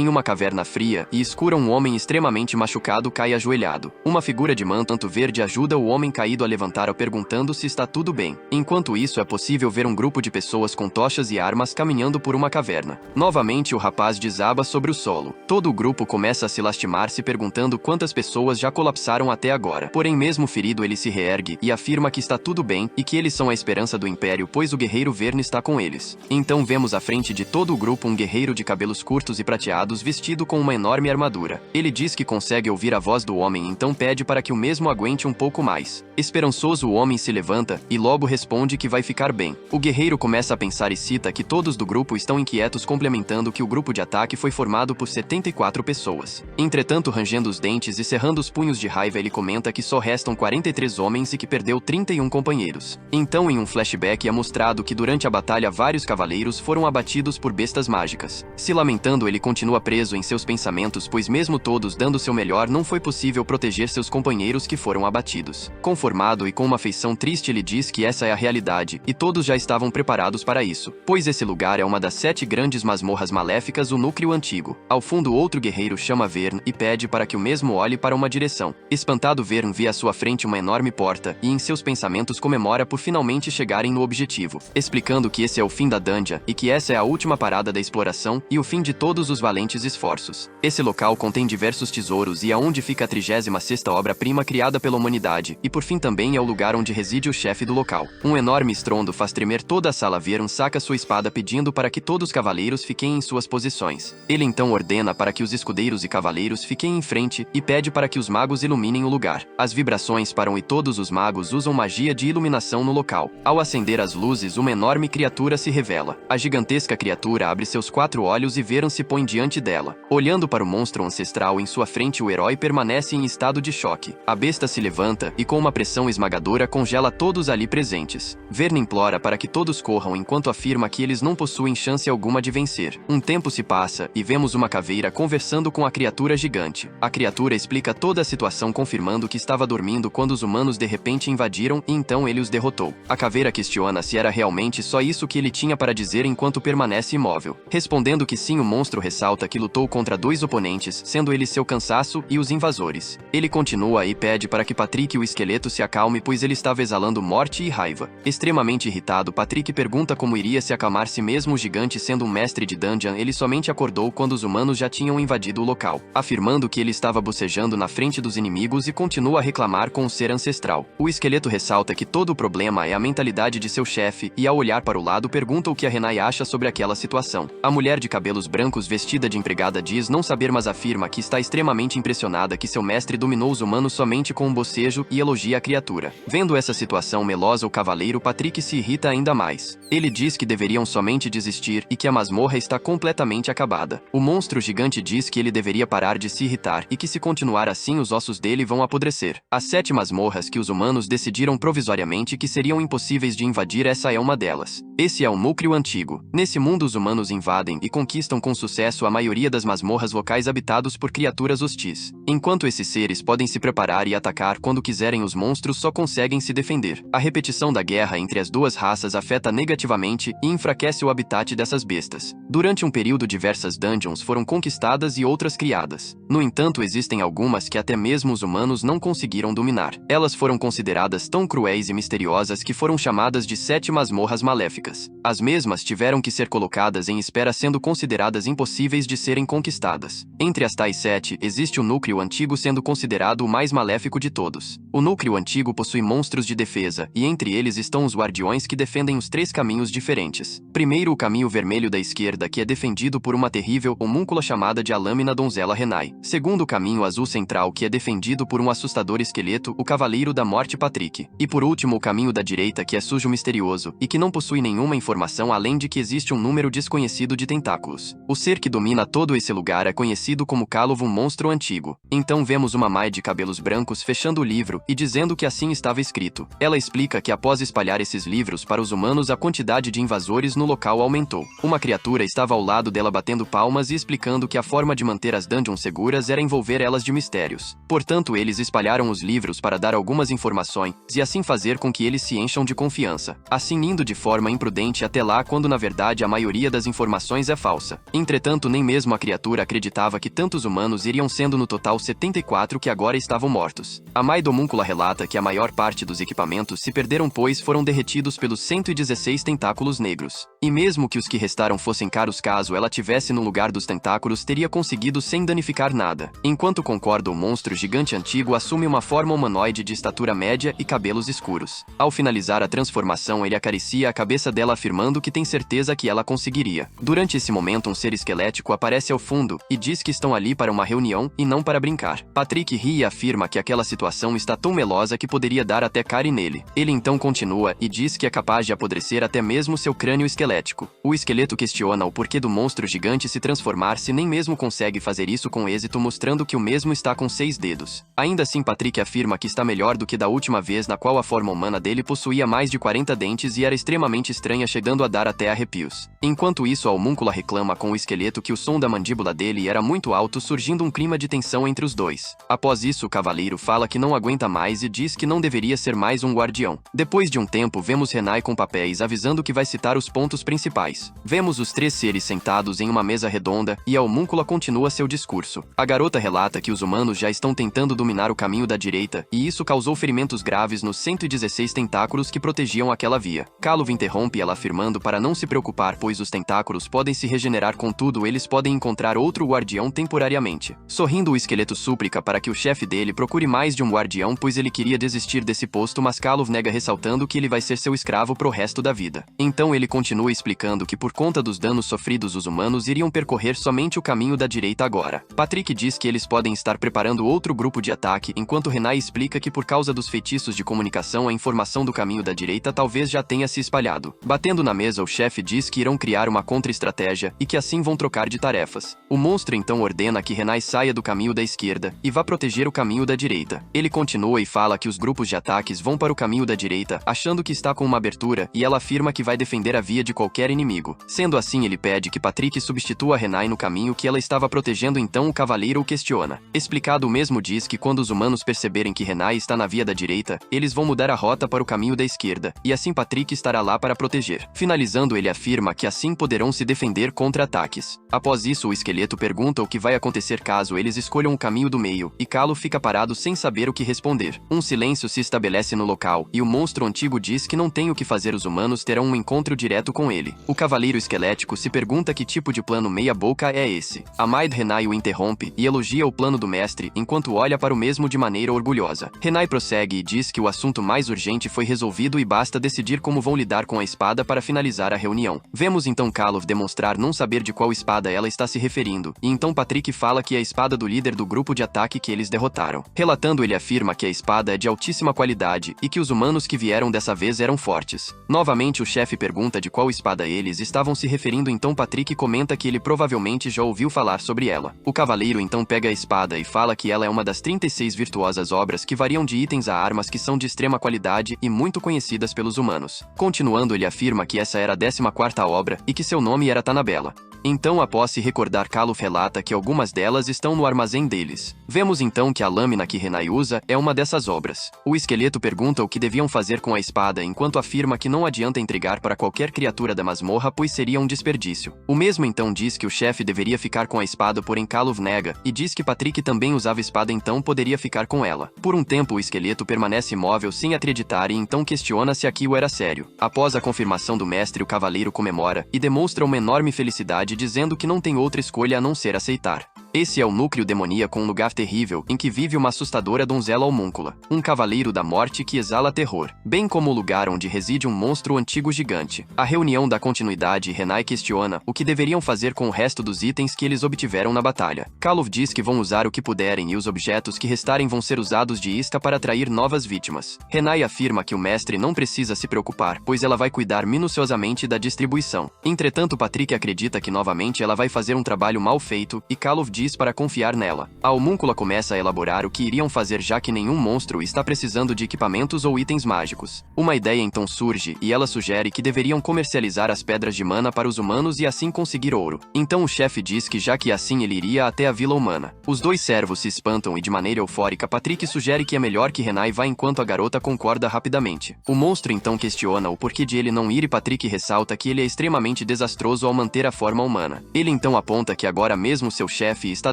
Em uma caverna fria e escura, um homem extremamente machucado cai ajoelhado. Uma figura de manto verde ajuda o homem caído a levantar, perguntando se está tudo bem. Enquanto isso, é possível ver um grupo de pessoas com tochas e armas caminhando por uma caverna. Novamente, o rapaz desaba sobre o solo. Todo o grupo começa a se lastimar, se perguntando quantas pessoas já colapsaram até agora. Porém, mesmo ferido, ele se reergue e afirma que está tudo bem e que eles são a esperança do Império, pois o guerreiro Verne está com eles. Então vemos à frente de todo o grupo um guerreiro de cabelos curtos e prateados, vestido com uma enorme armadura. Ele diz que consegue ouvir a voz do homem, então pede para que o mesmo aguente um pouco mais. Esperançoso, o homem se levanta e logo responde que vai ficar bem. O guerreiro começa a pensar e cita que todos do grupo estão inquietos, complementando que o grupo de ataque foi formado por 74 pessoas. Entretanto, rangendo os dentes e cerrando os punhos de raiva, ele comenta que só restam 43 homens e que perdeu 31 companheiros. Então, em um flashback, é mostrado que durante a batalha vários cavaleiros foram abatidos por bestas mágicas. Se lamentando, ele continua preso em seus pensamentos, pois mesmo todos dando seu melhor, não foi possível proteger seus companheiros que foram abatidos. Conformado e com uma feição triste, ele diz que essa é a realidade, e todos já estavam preparados para isso, pois esse lugar é uma das 7 grandes masmorras maléficas, o núcleo antigo. Ao fundo, outro guerreiro chama Verne e pede para que o mesmo olhe para uma direção. Espantado, Verne vê à sua frente uma enorme porta, e em seus pensamentos comemora por finalmente chegarem no objetivo, explicando que esse é o fim da dungeon, e que essa é a última parada da exploração, e o fim de todos os valentes esforços. Esse local contém diversos tesouros e é onde fica a 36ª obra-prima criada pela humanidade, e por fim também é o lugar onde reside o chefe do local. Um enorme estrondo faz tremer toda a sala. Verne saca sua espada pedindo para que todos os cavaleiros fiquem em suas posições. Ele então ordena para que os escudeiros e cavaleiros fiquem em frente e pede para que os magos iluminem o lugar. As vibrações param e todos os magos usam magia de iluminação no local. Ao acender as luzes, uma enorme criatura se revela. A gigantesca criatura abre seus 4 olhos e Verne se põe diante dela. Olhando para o monstro ancestral em sua frente, o herói permanece em estado de choque. A besta se levanta e com uma pressão esmagadora congela todos ali presentes. Verne implora para que todos corram enquanto afirma que eles não possuem chance alguma de vencer. Um tempo se passa e vemos uma caveira conversando com a criatura gigante. A criatura explica toda a situação, confirmando que estava dormindo quando os humanos de repente invadiram e então ele os derrotou. A caveira questiona se era realmente só isso que ele tinha para dizer enquanto permanece imóvel. Respondendo que sim, o monstro ressalta que lutou contra 2 oponentes, sendo eles seu cansaço e os invasores. Ele continua e pede para que Patrick, o esqueleto, se acalme, pois ele estava exalando morte e raiva. Extremamente irritado, Patrick pergunta como iria se acalmar se mesmo o gigante sendo um mestre de dungeon, ele somente acordou quando os humanos já tinham invadido o local, afirmando que ele estava bocejando na frente dos inimigos e continua a reclamar com o ser ancestral. O esqueleto ressalta que todo o problema é a mentalidade de seu chefe e ao olhar para o lado pergunta o que a Renai acha sobre aquela situação. A mulher de cabelos brancos vestida de empregada diz não saber, mas afirma que está extremamente impressionada que seu mestre dominou os humanos somente com um bocejo e elogia a criatura. Vendo essa situação melosa, o cavaleiro Patrick se irrita ainda mais. Ele diz que deveriam somente desistir e que a masmorra está completamente acabada. O monstro gigante diz que ele deveria parar de se irritar e que se continuar assim os ossos dele vão apodrecer. As 7 masmorras que os humanos decidiram provisoriamente que seriam impossíveis de invadir, essa é uma delas. Esse é o núcleo antigo. Nesse mundo, os humanos invadem e conquistam com sucesso a maioria das masmorras locais habitados por criaturas hostis. Enquanto esses seres podem se preparar e atacar quando quiserem, os monstros só conseguem se defender. A repetição da guerra entre as 2 raças afeta negativamente e enfraquece o habitat dessas bestas. Durante um período, diversas dungeons foram conquistadas e outras criadas. No entanto, existem algumas que até mesmo os humanos não conseguiram dominar. Elas foram consideradas tão cruéis e misteriosas que foram chamadas de 7 masmorras maléficas. As mesmas tiveram que ser colocadas em espera, sendo consideradas impossíveis de serem conquistadas. Entre as tais 7, existe o núcleo antigo, sendo considerado o mais maléfico de todos. O núcleo antigo possui monstros de defesa, e entre eles estão os guardiões que defendem os 3 caminhos diferentes. Primeiro, o caminho vermelho da esquerda, que é defendido por uma terrível homúncula chamada de a Lâmina Donzela Renai. Segundo, o caminho azul central, que é defendido por um assustador esqueleto, o Cavaleiro da Morte Patrick. E por último, o caminho da direita, que é sujo, misterioso, e que não possui nenhuma informação além de que existe um número desconhecido de tentáculos. O ser que domina todo esse lugar é conhecido como Calvo, um monstro antigo. Então vemos uma Mai de cabelos brancos fechando o livro e dizendo que assim estava escrito. Ela explica que após espalhar esses livros para os humanos, a quantidade de invasores no local aumentou. Uma criatura estava ao lado dela batendo palmas e explicando que a forma de manter as dungeons seguras era envolver elas de mistérios. Portanto, eles espalharam os livros para dar algumas informações e assim fazer com que eles se encham de confiança. Assim, indo de forma imprudente até lá, quando na verdade a maioria das informações é falsa. Entretanto, nem mesmo mesmo a criatura acreditava que tantos humanos iriam sendo no total 74 que agora estavam mortos. A mãe do homúncula relata que a maior parte dos equipamentos se perderam pois foram derretidos pelos 116 tentáculos negros. E mesmo que os que restaram fossem caros caso ela tivesse no lugar dos tentáculos teria conseguido sem danificar nada. Enquanto concorda, o monstro gigante antigo assume uma forma humanoide de estatura média e cabelos escuros. Ao finalizar a transformação, ele acaricia a cabeça dela afirmando que tem certeza que ela conseguiria. Durante esse momento, um ser esquelético aparece ao fundo e diz que estão ali para uma reunião e não para brincar. Patrick ri e afirma que aquela situação está tão melosa que poderia dar até cárie nele. Ele então continua e diz que é capaz de apodrecer até mesmo seu crânio esquelético. O esqueleto questiona o porquê do monstro gigante se transformar se nem mesmo consegue fazer isso com êxito, mostrando que o mesmo está com 6 dedos. Ainda assim, Patrick afirma que está melhor do que da última vez na qual a forma humana dele possuía mais de 40 dentes e era extremamente estranha, chegando a dar até arrepios. Enquanto isso, a homúncula reclama com o esqueleto que o som da mandíbula dele era muito alto, surgindo um clima de tensão entre os dois. Após isso, o cavaleiro fala que não aguenta mais e diz que não deveria ser mais um guardião. Depois de um tempo, vemos Renai com papéis avisando que vai citar os pontos principais. Vemos os 3 seres sentados em uma mesa redonda e a homúncula continua seu discurso. A garota relata que os humanos já estão tentando dominar o caminho da direita e isso causou ferimentos graves nos 116 tentáculos que protegiam aquela via. Calov interrompe ela afirmando para não se preocupar, pois os tentáculos podem se regenerar, contudo eles podem encontrar outro guardião temporariamente. Sorrindo, o esqueleto súplica para que o chefe dele procure mais de um guardião, pois ele queria desistir desse posto, mas Calov nega, ressaltando que ele vai ser seu escravo pro resto da vida. Então ele continua explicando que por conta dos danos sofridos os humanos iriam percorrer somente o caminho da direita agora. Patrick diz que eles podem estar preparando outro grupo de ataque, enquanto Renai explica que por causa dos feitiços de comunicação a informação do caminho da direita talvez já tenha se espalhado. Batendo na mesa, o chefe diz que irão criar uma contra-estratégia e que assim vão trocar de tarefas. O monstro então ordena que Renai saia do caminho da esquerda e vá proteger o caminho da direita. Ele continua e fala que os grupos de ataques vão para o caminho da direita, achando que está com uma abertura, e ela afirma que vai defender a via de qualquer inimigo. Sendo assim, ele pede que Patrick substitua Renai no caminho que ela estava protegendo, então o cavaleiro o questiona. Explicado, o mesmo diz que quando os humanos perceberem que Renai está na via da direita, eles vão mudar a rota para o caminho da esquerda, e assim Patrick estará lá para proteger. Finalizando, ele afirma que assim poderão se defender contra ataques. Após isso, o esqueleto pergunta o que vai acontecer caso eles escolham o caminho do meio, e Calo fica parado sem saber o que responder. Um silêncio se estabelece no local, e o monstro antigo diz que não tem o que fazer, os humanos terão um encontro direto com ele. O cavaleiro esquelético se pergunta que tipo de plano meia-boca é esse. A Maid Renai o interrompe e elogia o plano do mestre, enquanto olha para o mesmo de maneira orgulhosa. Renai prossegue e diz que o assunto mais urgente foi resolvido e basta decidir como vão lidar com a espada para finalizar a reunião. Vemos então Calov demonstrar não saber de qual espada ela está se referindo, e então Patrick fala que é a espada do líder do grupo de ataque que eles derrotaram. Relatando, ele afirma que a espada é de altíssima qualidade e que os humanos que vieram dessa vez eram fortes. Novamente, o chefe pergunta de qual espada eles estavam se referindo, então Patrick comenta que ele provavelmente já ouviu falar sobre ela. O cavaleiro então pega a espada e fala que ela é uma das 36 virtuosas obras que variam de itens a armas que são de extrema qualidade e muito conhecidas pelos humanos. Continuando, ele afirma que essa era a 14ª obra e que seu nome era Tanabela. Então, após se recordar, Calov relata que algumas delas estão no armazém deles. Vemos então que a lâmina que Renai usa é uma dessas obras. O esqueleto pergunta o que deviam fazer com a espada, enquanto afirma que não adianta entregar para qualquer criatura da masmorra, pois seria um desperdício. O mesmo então diz que o chefe deveria ficar com a espada, porém Calov nega, e diz que Patrick também usava espada, então poderia ficar com ela. Por um tempo, o esqueleto permanece imóvel sem acreditar e então questiona se aquilo era sério. Após a confirmação do mestre, o cavaleiro comemora e demonstra uma enorme felicidade, dizendo que não tem outra escolha a não ser aceitar. Esse é o núcleo demoníaco, um lugar terrível em que vive uma assustadora donzela homúncula, um cavaleiro da morte que exala terror, bem como o lugar onde reside um monstro antigo gigante. A reunião dá continuidade e Renai questiona o que deveriam fazer com o resto dos itens que eles obtiveram na batalha. Calov diz que vão usar o que puderem e os objetos que restarem vão ser usados de isca para atrair novas vítimas. Renai afirma que o mestre não precisa se preocupar, pois ela vai cuidar minuciosamente da distribuição. Entretanto, Patrick acredita que novamente ela vai fazer um trabalho mal feito e Calov diz para confiar nela. A homúncula começa a elaborar o que iriam fazer, já que nenhum monstro está precisando de equipamentos ou itens mágicos. Uma ideia então surge e ela sugere que deveriam comercializar as pedras de mana para os humanos e assim conseguir ouro. Então o chefe diz que já que assim ele iria até a vila humana. Os dois servos se espantam e de maneira eufórica Patrick sugere que é melhor que Renai vá enquanto a garota concorda rapidamente. O monstro então questiona o porquê de ele não ir e Patrick ressalta que ele é extremamente desastroso ao manter a forma humana. Ele então aponta que agora mesmo seu chefe está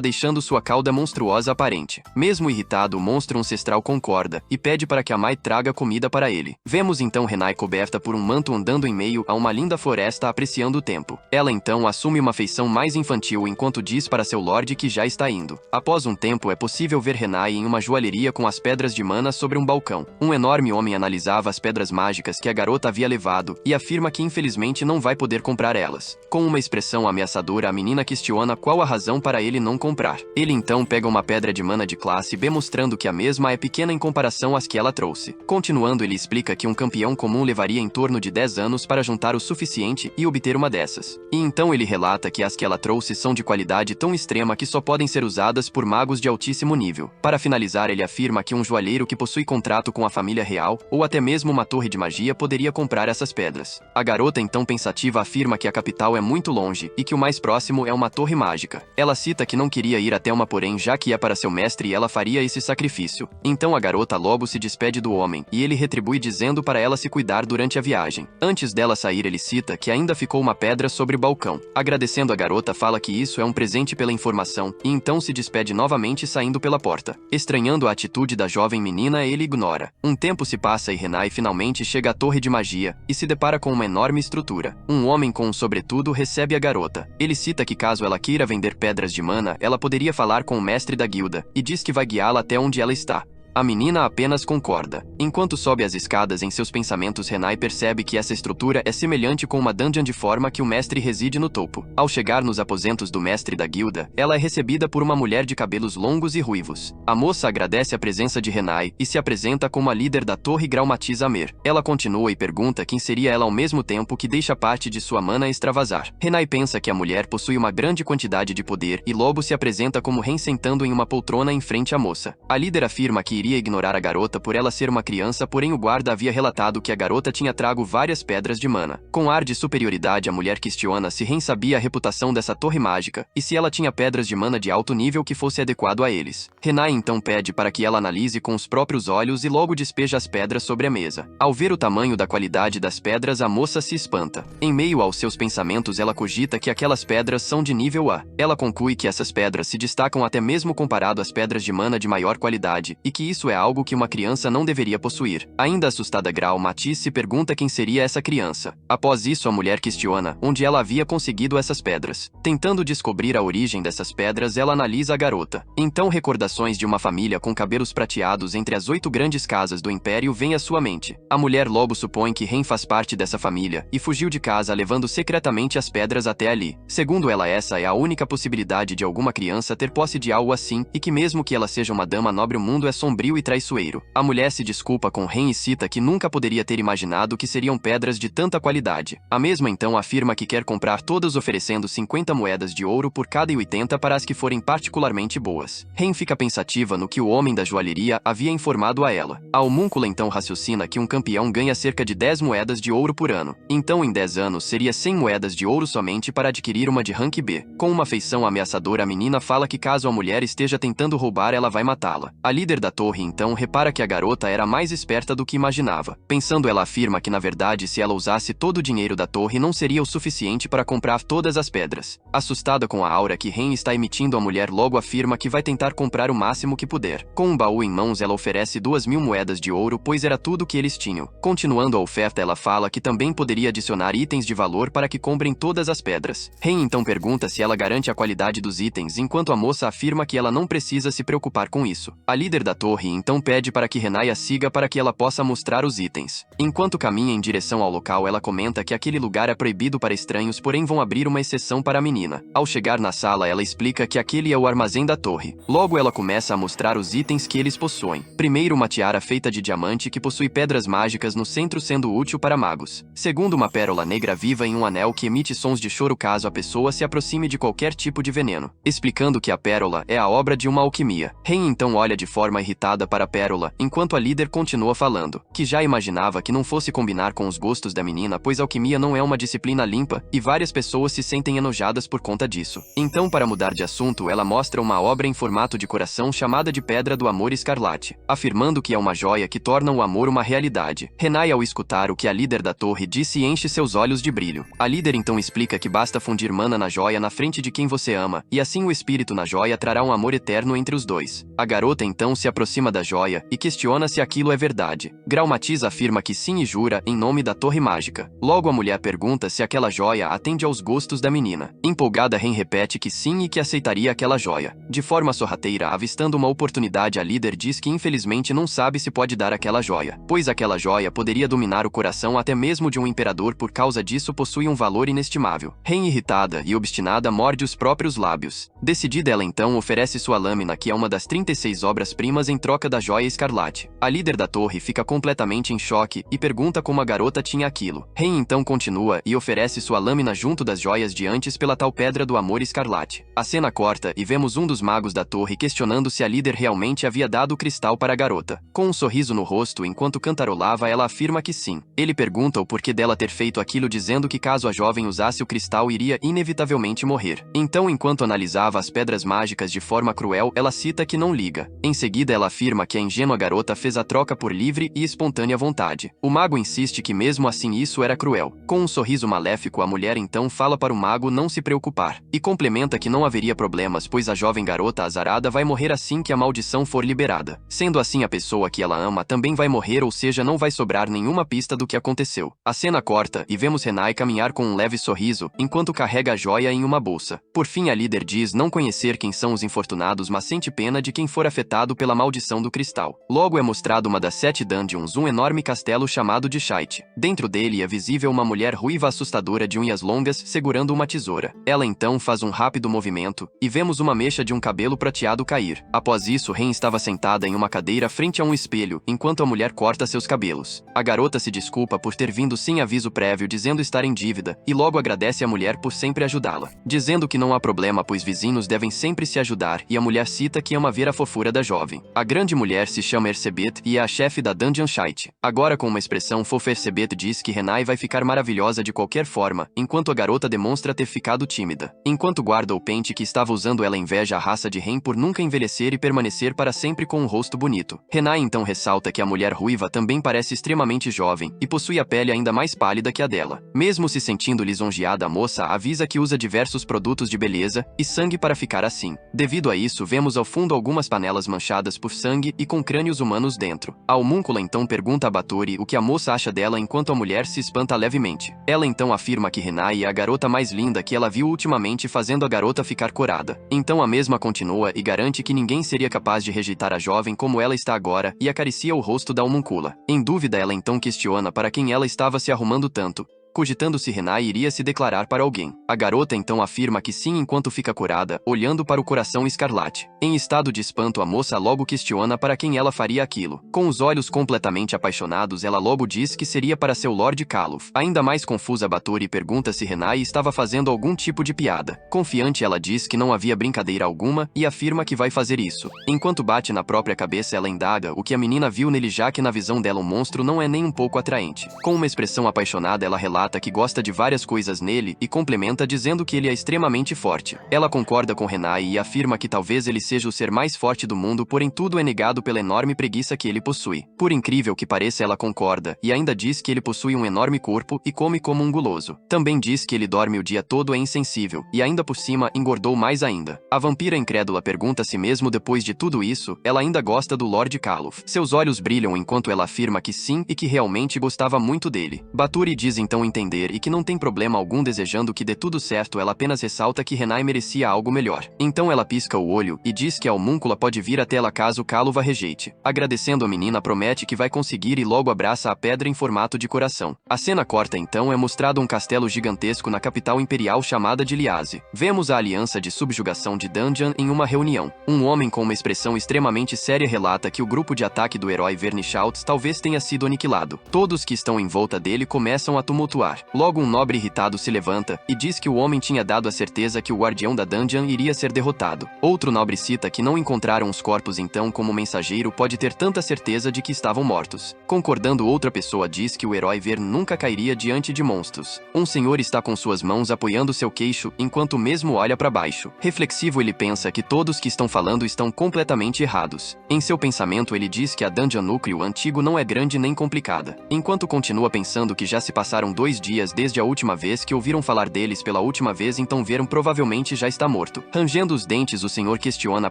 deixando sua cauda monstruosa aparente. Mesmo irritado, o monstro ancestral concorda e pede para que a Mai traga comida para ele. Vemos então Renai coberta por um manto andando em meio a uma linda floresta apreciando o tempo. Ela então assume uma feição mais infantil enquanto diz para seu lorde que já está indo. Após um tempo é possível ver Renai em uma joalheria com as pedras de mana sobre um balcão. Um enorme homem analisava as pedras mágicas que a garota havia levado e afirma que infelizmente não vai poder comprar elas. Com uma expressão ameaçadora, a menina questiona qual a razão para ele não comprar. Ele então pega uma pedra de mana de classe B mostrando que a mesma é pequena em comparação às que ela trouxe. Continuando, ele explica que um campeão comum levaria em torno de 10 anos para juntar o suficiente e obter uma dessas. E então ele relata que as que ela trouxe são de qualidade tão extrema que só podem ser usadas por magos de altíssimo nível. Para finalizar, ele afirma que um joalheiro que possui contrato com a família real, ou até mesmo uma torre de magia, poderia comprar essas pedras. A garota então pensativa afirma que a capital é muito longe e que o mais próximo é uma torre mágica. Ela cita que não queria ir até uma, porém já que é para seu mestre ela faria esse sacrifício. Então a garota logo se despede do homem e ele retribui dizendo para ela se cuidar durante a viagem. Antes dela sair, ele cita que ainda ficou uma pedra sobre o balcão. Agradecendo, a garota fala que isso é um presente pela informação e então se despede novamente saindo pela porta. Estranhando a atitude da jovem menina, ele ignora. Um tempo se passa e Renai finalmente chega à torre de magia e se depara com uma enorme estrutura. Um homem com um sobretudo recebe a garota. Ele cita que caso ela queira vender pedras de mana, ela poderia falar com o mestre da guilda e diz que vai guiá-la até onde ela está. A menina apenas concorda. Enquanto sobe as escadas em seus pensamentos, Renai percebe que essa estrutura é semelhante com uma dungeon de forma que o mestre reside no topo. Ao chegar nos aposentos do mestre da guilda, ela é recebida por uma mulher de cabelos longos e ruivos. A moça agradece a presença de Renai e se apresenta como a líder da torre Grau Matiz Amer. Ela continua e pergunta quem seria ela ao mesmo tempo que deixa parte de sua mana extravasar. Renai pensa que a mulher possui uma grande quantidade de poder e logo se apresenta como Ren sentando em uma poltrona em frente à moça. A líder afirma que iria ignorar a garota por ela ser uma criança, porém o guarda havia relatado que a garota tinha trago várias pedras de mana. Com ar de superioridade, a mulher questiona se Ren sabia a reputação dessa torre mágica e se ela tinha pedras de mana de alto nível que fosse adequado a eles. Renai então pede para que ela analise com os próprios olhos e logo despeja as pedras sobre a mesa. Ao ver o tamanho da qualidade das pedras, a moça se espanta. Em meio aos seus pensamentos, ela cogita que aquelas pedras são de nível A. Ela conclui que essas pedras se destacam até mesmo comparado às pedras de mana de maior qualidade e que isso é algo que uma criança não deveria possuir. Ainda assustada, Grau Matiz se pergunta quem seria essa criança. Após isso, a mulher questiona onde ela havia conseguido essas pedras. Tentando descobrir a origem dessas pedras, ela analisa a garota. Então recordações de uma família com cabelos prateados entre as 8 grandes casas do Império vêm à sua mente. A mulher logo supõe que Ren faz parte dessa família e fugiu de casa levando secretamente as pedras até ali. Segundo ela, essa é a única possibilidade de alguma criança ter posse de algo assim e que mesmo que ela seja uma dama nobre, o mundo é sombrio e traiçoeiro. A mulher se desculpa com Ren e cita que nunca poderia ter imaginado que seriam pedras de tanta qualidade. A mesma então afirma que quer comprar todas oferecendo 50 moedas de ouro por cada e 80 para as que forem particularmente boas. Ren fica pensativa no que o homem da joalheria havia informado a ela. A homúncula então raciocina que um campeão ganha cerca de 10 moedas de ouro por ano. Então em 10 anos seria 100 moedas de ouro somente para adquirir uma de rank B. Com uma feição ameaçadora, a menina fala que caso a mulher esteja tentando roubar, ela vai matá-la. A líder da torre então repara que a garota era mais esperta do que imaginava. Pensando, ela afirma que na verdade se ela usasse todo o dinheiro da torre não seria o suficiente para comprar todas as pedras. Assustada com a aura que Ren está emitindo, a mulher logo afirma que vai tentar comprar o máximo que puder. Com um baú em mãos, ela oferece 2.000 moedas de ouro, pois era tudo que eles tinham. Continuando a oferta, ela fala que também poderia adicionar itens de valor para que comprem todas as pedras. Ren então pergunta se ela garante a qualidade dos itens, enquanto a moça afirma que ela não precisa se preocupar com isso. A líder da torre torre e então pede para que Renai a siga para que ela possa mostrar os itens. Enquanto caminha em direção ao local, ela comenta que aquele lugar é proibido para estranhos, porém vão abrir uma exceção para a menina. Ao chegar na sala, ela explica que aquele é o armazém da torre. Logo ela começa a mostrar os itens que eles possuem. Primeiro, uma tiara feita de diamante que possui pedras mágicas no centro, sendo útil para magos. Segundo, uma pérola negra viva em um anel que emite sons de choro caso a pessoa se aproxime de qualquer tipo de veneno, explicando que a pérola é a obra de uma alquimia. Ren então olha de forma irritada para a pérola, enquanto a líder continua falando, que já imaginava que não fosse combinar com os gostos da menina, pois alquimia não é uma disciplina limpa, e várias pessoas se sentem enojadas por conta disso. Então, para mudar de assunto, ela mostra uma obra em formato de coração chamada de Pedra do Amor Escarlate, afirmando que é uma joia que torna o amor uma realidade. Renai, ao escutar o que a líder da torre disse, enche seus olhos de brilho. A líder então explica que basta fundir mana na joia na frente de quem você ama, e assim o espírito na joia trará um amor eterno entre os dois. A garota então se aproxima da joia e questiona se aquilo é verdade. Graumatiz afirma que sim e jura em nome da torre mágica. Logo a mulher pergunta se aquela joia atende aos gostos da menina. Empolgada, Ren repete que sim e que aceitaria aquela joia. De forma sorrateira, avistando uma oportunidade, a líder diz que infelizmente não sabe se pode dar aquela joia, pois aquela joia poderia dominar o coração até mesmo de um imperador, por causa disso possui um valor inestimável. Ren, irritada e obstinada, morde os próprios lábios. Decidida, ela então oferece sua lâmina, que é uma das 36 obras-primas, em troca da joia escarlate. A líder da torre fica completamente em choque e pergunta como a garota tinha aquilo. Ren então continua e oferece sua lâmina junto das joias de antes pela tal Pedra do Amor Escarlate. A cena corta e vemos um dos magos da torre questionando se a líder realmente havia dado o cristal para a garota. Com um sorriso no rosto enquanto cantarolava, ela afirma que sim. Ele pergunta o porquê dela ter feito aquilo, dizendo que caso a jovem usasse o cristal iria inevitavelmente morrer. Então, enquanto analisava as pedras mágicas de forma cruel, ela cita que não liga. Em seguida, ela afirma que a ingênua garota fez a troca por livre e espontânea vontade. O mago insiste que mesmo assim isso era cruel. Com um sorriso maléfico, a mulher então fala para o mago não se preocupar, e complementa que não haveria problemas, pois a jovem garota azarada vai morrer assim que a maldição for liberada. Sendo assim, a pessoa que ela ama também vai morrer, ou seja, não vai sobrar nenhuma pista do que aconteceu. A cena corta e vemos Renai caminhar com um leve sorriso, enquanto carrega a joia em uma bolsa. Por fim, a líder diz não conhecer quem são os infortunados, mas sente pena de quem for afetado pela maldição do cristal. Logo é mostrado uma das 7 dungeons, um enorme castelo chamado de Shite. Dentro dele é visível uma mulher ruiva assustadora de unhas longas segurando uma tesoura. Ela então faz um rápido movimento e vemos uma mecha de um cabelo prateado cair. Após isso, Ren estava sentada em uma cadeira frente a um espelho, enquanto a mulher corta seus cabelos. A garota se desculpa por ter vindo sem aviso prévio, dizendo estar em dívida, e logo agradece a mulher por sempre ajudá-la, dizendo que não há problema, pois vizinhos devem sempre se ajudar, e a mulher cita que ama ver a fofura da jovem. A grande mulher se chama Ersebet e é a chefe da Dungeon Shite. Agora, com uma expressão fofa, Ersebet diz que Renai vai ficar maravilhosa de qualquer forma, enquanto a garota demonstra ter ficado tímida. Enquanto guarda o pente que estava usando, ela inveja a raça de Ren por nunca envelhecer e permanecer para sempre com um rosto bonito. Renai então ressalta que a mulher ruiva também parece extremamente jovem e possui a pele ainda mais pálida que a dela. Mesmo se sentindo lisonjeada, a moça avisa que usa diversos produtos de beleza e sangue para ficar assim. Devido a isso, vemos ao fundo algumas panelas manchadas por sangue e com crânios humanos dentro. A homúncula então pergunta a Batory o que a moça acha dela, enquanto a mulher se espanta levemente. Ela então afirma que Renai é a garota mais linda que ela viu ultimamente, fazendo a garota ficar corada. Então a mesma continua e garante que ninguém seria capaz de rejeitar a jovem como ela está agora, e acaricia o rosto da homúncula. Em dúvida, ela então questiona para quem ela estava se arrumando tanto, cogitando se Renai iria se declarar para alguém. A garota então afirma que sim, enquanto fica curada, olhando para o coração escarlate. Em estado de espanto, a moça logo questiona para quem ela faria aquilo. Com os olhos completamente apaixonados, ela logo diz que seria para seu Lord Kaluf. Ainda mais confusa, Batory pergunta se Renai estava fazendo algum tipo de piada. Confiante, ela diz que não havia brincadeira alguma e afirma que vai fazer isso. Enquanto bate na própria cabeça, ela indaga o que a menina viu nele, já que na visão dela o monstro não é nem um pouco atraente. Com uma expressão apaixonada, ela relata que gosta de várias coisas nele e complementa dizendo que ele é extremamente forte. Ela concorda com Renai e afirma que talvez ele seja o ser mais forte do mundo, porém tudo é negado pela enorme preguiça que ele possui. Por incrível que pareça, ela concorda e ainda diz que ele possui um enorme corpo e come como um guloso. Também diz que ele dorme o dia todo, é insensível e ainda por cima engordou mais ainda. A vampira incrédula pergunta se mesmo depois de tudo isso, ela ainda gosta do Lord Kaluf. Seus olhos brilham enquanto ela afirma que sim e que realmente gostava muito dele. Batory diz então entender e que não tem problema algum desejando que dê tudo certo. Ela apenas ressalta que Renai merecia algo melhor. Então ela pisca o olho e diz que a homúncula pode vir até ela caso Calluva rejeite. Agradecendo, a menina promete que vai conseguir e logo abraça a pedra em formato de coração. A cena corta então é mostrado um castelo gigantesco na capital imperial chamada de Liase. Vemos a aliança de subjugação de Dungeon em uma reunião. Um homem com uma expressão extremamente séria relata que o grupo de ataque do herói Verne Schultz talvez tenha sido aniquilado. Todos que estão em volta dele começam a tumultuar. Logo um nobre irritado se levanta e diz que o homem tinha dado a certeza que o guardião da Dungeon iria ser derrotado. Outro nobre cita que não encontraram os corpos, então como o mensageiro pode ter tanta certeza de que estavam mortos. Concordando, outra pessoa diz que o herói Verne nunca cairia diante de monstros. Um senhor está com suas mãos apoiando seu queixo enquanto mesmo olha para baixo. Reflexivo, ele pensa que todos que estão falando estão completamente errados. Em seu pensamento, ele diz que a Dungeon Núcleo Antigo não é grande nem complicada. Enquanto continua pensando que já se passaram 2 dias desde a última vez que ouviram falar deles pela última vez, então Verne provavelmente já está morto. Rangendo os dentes, o senhor questiona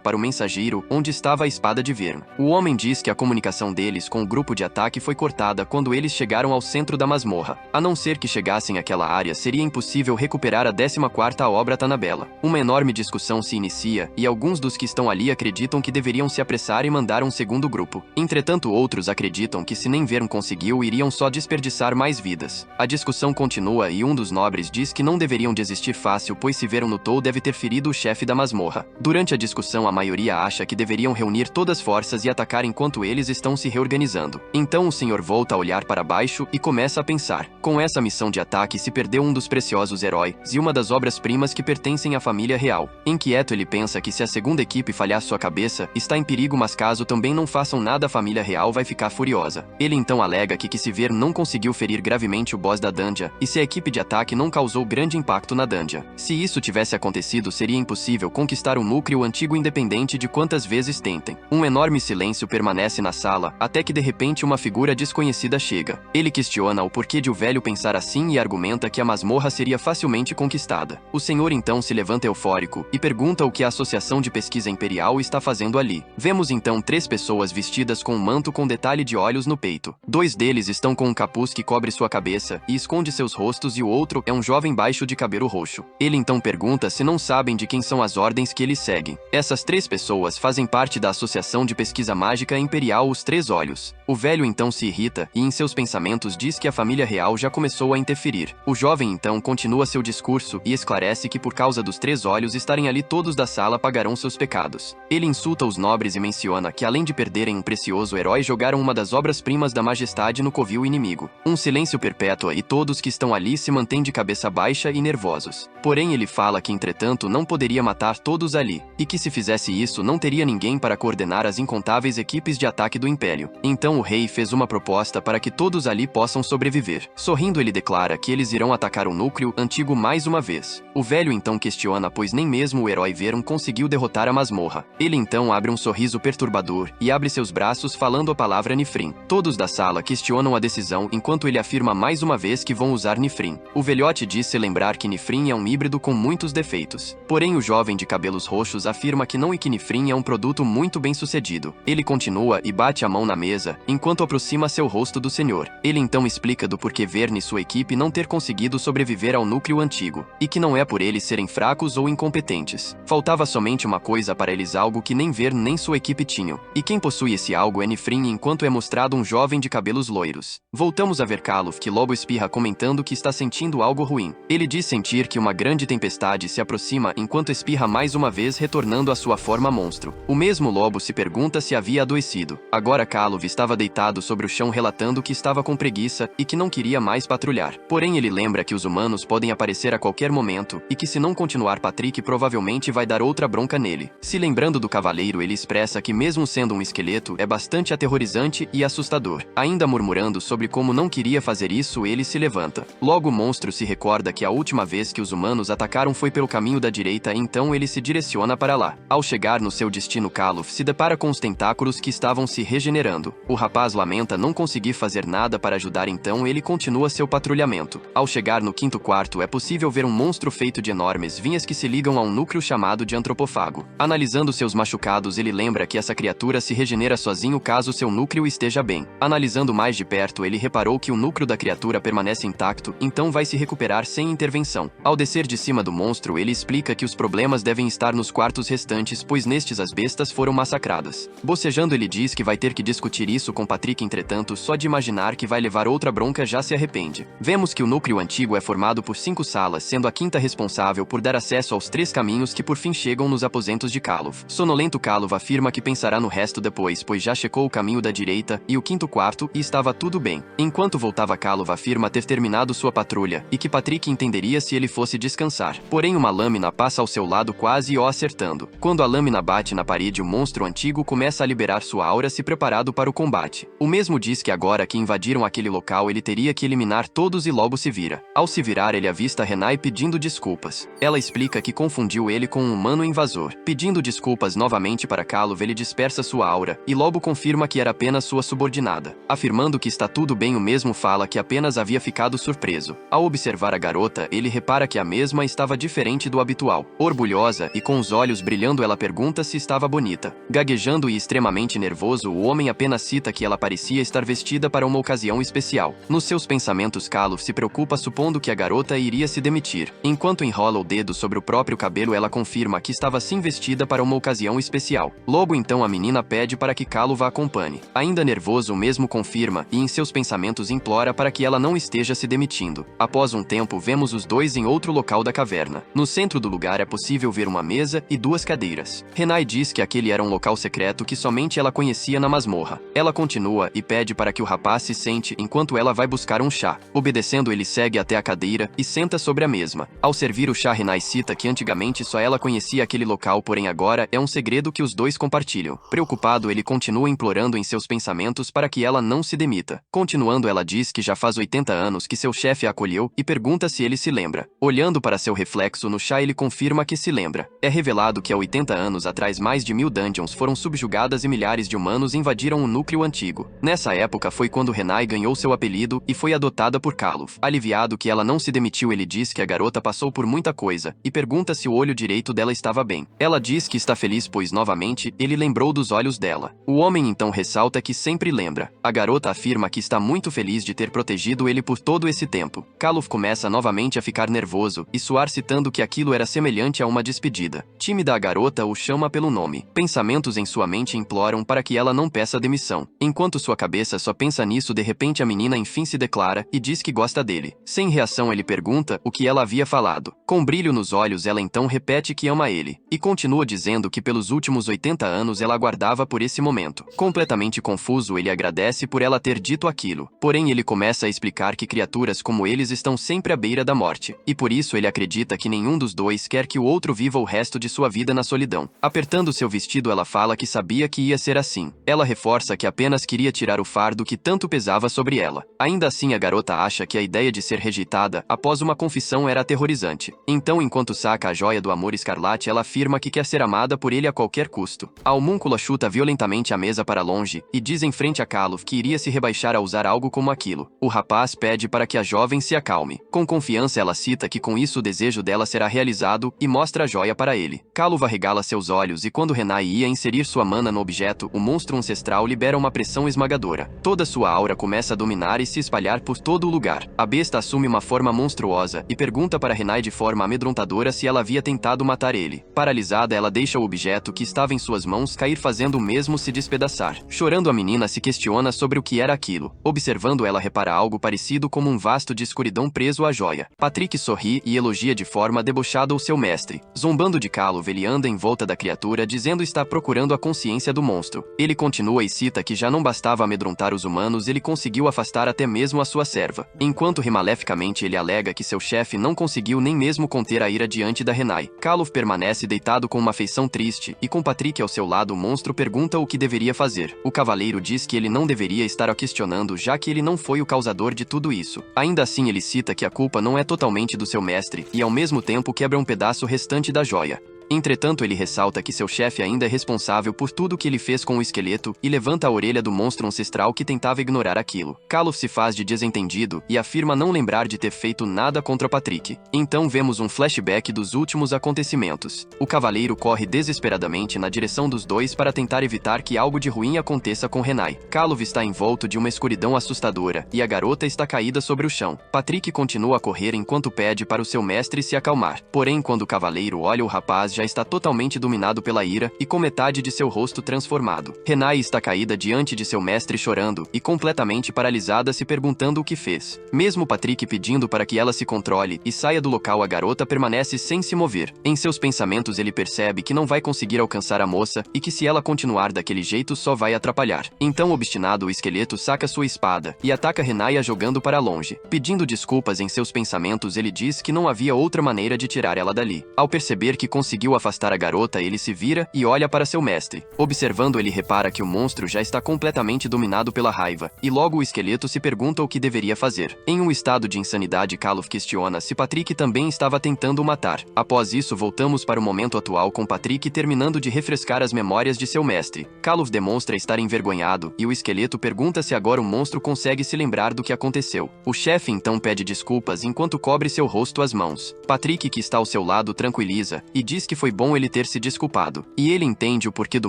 para o mensageiro onde estava a espada de Verne. O homem diz que a comunicação deles com o grupo de ataque foi cortada quando eles chegaram ao centro da masmorra. A não ser que chegassem àquela área, seria impossível recuperar a 14ª obra Tanabela. Uma enorme discussão se inicia e alguns dos que estão ali acreditam que deveriam se apressar e mandar um segundo grupo. Entretanto, outros acreditam que se nem Verne conseguiu, iriam só desperdiçar mais vidas. A discussão continua e um dos nobres diz que não deveriam desistir fácil, pois se Verne lutou deve ter ferido o chefe da masmorra. Durante a discussão, a maioria acha que deveriam reunir todas as forças e atacar enquanto eles estão se reorganizando. Então o senhor volta a olhar para baixo e começa a pensar. Com essa missão de ataque se perdeu um dos preciosos heróis e uma das obras-primas que pertencem à família real. Inquieto, ele pensa que se a segunda equipe falhar, sua cabeça está em perigo, mas caso também não façam nada, a família real vai ficar furiosa. Ele então alega que se Verne não conseguiu ferir gravemente o boss da Dungeon e se a equipe de ataque não causou grande impacto na Dungeon. Se isso tivesse acontecido, seria impossível conquistar o núcleo antigo independente de quantas vezes tentem. Um enorme silêncio permanece na sala, até que de repente uma figura desconhecida chega. Ele questiona o porquê de o velho pensar assim e argumenta que a masmorra seria facilmente conquistada. O senhor então se levanta eufórico e pergunta o que a Associação de Pesquisa Imperial está fazendo ali. Vemos então 3 pessoas vestidas com um manto com detalhe de olhos no peito. 2 deles estão com um capuz que cobre sua cabeça e esconde seus rostos, e o outro é um jovem baixo de cabelo roxo. Ele então pergunta se não sabem de quem são as ordens que eles seguem. Essas 3 pessoas fazem parte da Associação de Pesquisa Mágica Imperial, os 3 Olhos. O velho então se irrita e em seus pensamentos diz que a família real já começou a interferir. O jovem então continua seu discurso e esclarece que por causa dos 3 Olhos estarem ali, todos da sala pagarão seus pecados. Ele insulta os nobres e menciona que além de perderem um precioso herói, jogaram uma das obras-primas da majestade no covil inimigo. Um silêncio perpétua e todos que estão ali se mantêm de cabeça baixa e nervosos. Porém, ele fala que entretanto não poderia matar todos ali, e que se fizesse isso não teria ninguém para coordenar as incontáveis equipes de ataque do Império. Então o rei fez uma proposta para que todos ali possam sobreviver. Sorrindo, ele declara que eles irão atacar o núcleo antigo mais uma vez. O velho então questiona, pois nem mesmo o herói Verne conseguiu derrotar a masmorra. Ele então abre um sorriso perturbador e abre seus braços falando a palavra Nifrim. Todos da sala questionam a decisão enquanto ele afirma mais uma vez que vão usar Nifrim. O velhote diz se lembrar que Nifrim é um híbrido com muitos defeitos. Porém, o jovem de cabelos roxos afirma que não e que Nifrim é um produto muito bem sucedido. Ele continua e bate a mão na mesa enquanto aproxima seu rosto do senhor. Ele então explica do porquê Verne e sua equipe não ter conseguido sobreviver ao núcleo antigo, e que não é por eles serem fracos ou incompetentes. Faltava somente uma coisa para eles, algo que nem Verne nem sua equipe tinham. E quem possui esse algo é Nifrim, enquanto é mostrado um jovem de cabelos loiros. Voltamos a ver Calluva, que logo espirra comentando que está sentindo algo ruim. Ele diz sentir que uma grande tempestade se aproxima enquanto espirra mais uma vez, retornando à sua forma monstro. O mesmo lobo se pergunta se havia adoecido. Agora Calluva estava deitado sobre o chão relatando que estava com preguiça e que não queria mais patrulhar. Porém, ele lembra que os humanos podem aparecer a qualquer momento e que se não continuar, Patrick provavelmente vai dar outra bronca nele. Se lembrando do cavaleiro, ele expressa que mesmo sendo um esqueleto é bastante aterrorizante e assustador. Ainda murmurando sobre como não queria fazer isso, ele se levanta. Logo o monstro se recorda que a última vez que os humanos atacaram foi pelo caminho da direita, então ele se direciona para lá. Ao chegar no seu destino, Calluva se depara com os tentáculos que estavam se regenerando. O rapaz lamenta não conseguir fazer nada para ajudar, então ele continua seu patrulhamento. Ao chegar no quinto quarto é possível ver um monstro feito de enormes vinhas que se ligam a um núcleo chamado de antropófago. Analisando seus machucados, ele lembra que essa criatura se regenera sozinho caso seu núcleo esteja bem. Analisando mais de perto, ele reparou que o núcleo da criatura permanece intacto, então vai se recuperar sem intervenção. Ao descer de cima do monstro, ele explica que os problemas devem estar nos quartos restantes, pois nestes as bestas foram massacradas. Bocejando, ele diz que vai ter que discutir isso com Patrick, entretanto, só de imaginar que vai levar outra bronca já se arrepende. Vemos que o núcleo antigo é formado por 5 salas, sendo a quinta responsável por dar acesso aos 3 caminhos que por fim chegam nos aposentos de Kalov. Sonolento, Kalov afirma que pensará no resto depois, pois já checou o caminho da direita e o quinto quarto e estava tudo bem. Enquanto voltava, Kalov afirma ter terminado sua patrulha e que Patrick entenderia se ele fosse descansar. Porém, uma lâmina passa ao seu lado, quase o acertando. Quando a lâmina bate na parede, o monstro antigo começa a liberar sua aura, se preparado para o combate. O mesmo diz que agora que invadiram aquele local, ele teria que eliminar todos e logo se vira. Ao se virar, ele avista Renai pedindo desculpas. Ela explica que confundiu ele com um humano invasor. Pedindo desculpas novamente para Kalov, ele dispersa sua aura e logo confirma que era apenas sua subordinada. Afirmando que está tudo bem, o mesmo fala que apenas havia ficado surpreso. Ao observar a garota, ele repara que a mesma estava diferente do habitual. Orgulhosa e com os olhos brilhando, ela pergunta se estava bonita. Gaguejando e extremamente nervoso, o homem apenas cita que ela parecia estar vestida para uma ocasião especial. Nos seus pensamentos, Kalov se preocupa, supondo que a garota iria se demitir. Enquanto enrola o dedo sobre o próprio cabelo, ela confirma que estava sim vestida para uma ocasião especial. Logo então a menina pede para que Kalov a acompanhe. Ainda nervoso, o mesmo confirma e em seus pensamentos implora para que ela não esteja se demitindo. Após um tempo, vemos os dois em outro local da caverna. No centro do lugar é possível ver uma mesa e 2 cadeiras. Renai diz que aquele era um local secreto que somente ela conhecia na masmorra. Ela continua e pede para que o rapaz se sente enquanto ela vai buscar um chá. Obedecendo, ele segue até a cadeira e senta sobre a mesma. Ao servir o chá, Renai cita que antigamente só ela conhecia aquele local, porém agora é um segredo que os dois compartilham. Preocupado, ele continua implorando em seus pensamentos para que ela não se demita. Continuando, ela diz que já faz 80 anos que seu chefe a acolheu e pergunta se ele se lembra. Olhando para seu reflexo no chá, ele confirma que se lembra. É revelado que há 80 anos atrás mais de 1000 dungeons foram subjugadas e milhares de humanos invadiram o núcleo antigo. Nessa época foi quando Renai ganhou seu apelido e foi adotada por Kalov. Aliviado que ela não se demitiu, ele diz que a garota passou por muita coisa e pergunta se o olho direito dela estava bem. Ela diz que está feliz, pois novamente ele lembrou dos olhos dela. O homem então ressalta que sempre lembra. A garota afirma que está muito feliz de ter protegido ele por todo esse tempo. Kalov começa novamente a ficar nervoso e suar, citando que aquilo era semelhante a uma despedida. Tímida, a garota o chama pelo nome. Pensamentos em sua mente imploram para que ela não peça demissão. Enquanto sua cabeça só pensa nisso, de repente a menina enfim se declara e diz que gosta dele. Sem reação, ele pergunta o que ela havia falado. Com brilho nos olhos, ela então repete que ama ele e continua dizendo que pelos últimos 80 anos ela aguardava por esse momento. Completamente confuso, ele agradece por ela ter dito aquilo. Porém, ele começa a explicar que criaturas como eles estão sempre à beira da morte, e por isso ele acredita que nenhum dos dois quer que o outro viva o resto de sua vida na solidão. Apertando seu vestido, ela fala que sabia que ia ser assim. Ela reforça que apenas queria tirar o fardo que tanto pesava sobre ela. Ainda assim, a garota acha que a ideia de ser rejeitada após uma confissão era aterrorizante. Então, enquanto saca a joia do amor escarlate, ela afirma que quer ser amada por ele a qualquer custo. A homúncula chuta violentamente a mesa para longe e diz em frente a Kalov que iria se rebaixar a usar algo como aquilo. O rapaz pede para que a jovem se acalme. Com confiança, ela cita que com isso o desejo dela será realizado e mostra a joia para ele. Kalov arregala seus olhos e quando Renai ia inserir sua mana no objeto, o monstro ancestral libera uma pressão esmagadora. Toda sua aura começa a dominar e se espalhar por todo o lugar. A besta assume uma forma monstruosa e pergunta para Renai de forma amedrontadora se ela havia tentado matar ele. Paralisada, ela deixa o objeto que estava em suas mãos cair, fazendo o mesmo se despedaçar. Chorando, a menina se questiona sobre o que era aquilo. Observando, ela repara algo parecido como um vasto de escuridão preso à joia. Patrick sorri e elogia de forma debochada o seu mestre. Zombando de Kalov, ele anda em volta da criatura, dizendo estar procurando a consciência do monstro. Ele continua e cita que já não bastava amedrontar os humanos, ele conseguiu afastar até mesmo a sua serva. Enquanto ri maleficamente, ele alega que seu chefe não conseguiu nem mesmo conter a ira diante da Renai. Kalov permanece deitado com uma feição triste e com Patrick ao seu lado, o monstro pergunta o que deveria fazer. O cavaleiro diz que ele não deveria estar a questionando, já que ele não foi o causador de tudo isso. Ainda assim, ele cita que a culpa não é totalmente do seu mestre e ao mesmo tempo quebra um pedaço restante da joia. Entretanto, ele ressalta que seu chefe ainda é responsável por tudo o que ele fez com o esqueleto e levanta a orelha do monstro ancestral que tentava ignorar aquilo. Kalof se faz de desentendido e afirma não lembrar de ter feito nada contra Patrick. Então vemos um flashback dos últimos acontecimentos. O cavaleiro corre desesperadamente na direção dos dois para tentar evitar que algo de ruim aconteça com Renai. Kalof está envolto de uma escuridão assustadora e a garota está caída sobre o chão. Patrick continua a correr enquanto pede para o seu mestre se acalmar. Porém, quando o cavaleiro olha, o rapaz já está totalmente dominado pela ira e com metade de seu rosto transformado. Renai está caída diante de seu mestre chorando e completamente paralisada, se perguntando o que fez. Mesmo Patrick pedindo para que ela se controle e saia do local, a garota permanece sem se mover. Em seus pensamentos, ele percebe que não vai conseguir alcançar a moça e que se ela continuar daquele jeito só vai atrapalhar. Então, obstinado, o esqueleto saca sua espada e ataca Renai, jogando para longe. Pedindo desculpas em seus pensamentos, ele diz que não havia outra maneira de tirar ela dali. Ao perceber que conseguiu afastar a garota, ele se vira e olha para seu mestre. Observando, ele repara que o monstro já está completamente dominado pela raiva, e logo o esqueleto se pergunta o que deveria fazer. Em um estado de insanidade, Kalof questiona se Patrick também estava tentando o matar. Após isso, voltamos para o momento atual, com Patrick terminando de refrescar as memórias de seu mestre. Kalof demonstra estar envergonhado, e o esqueleto pergunta se agora o monstro consegue se lembrar do que aconteceu. O chefe então pede desculpas enquanto cobre seu rosto às mãos. Patrick, que está ao seu lado, tranquiliza e diz que foi bom ele ter se desculpado, e ele entende o porquê do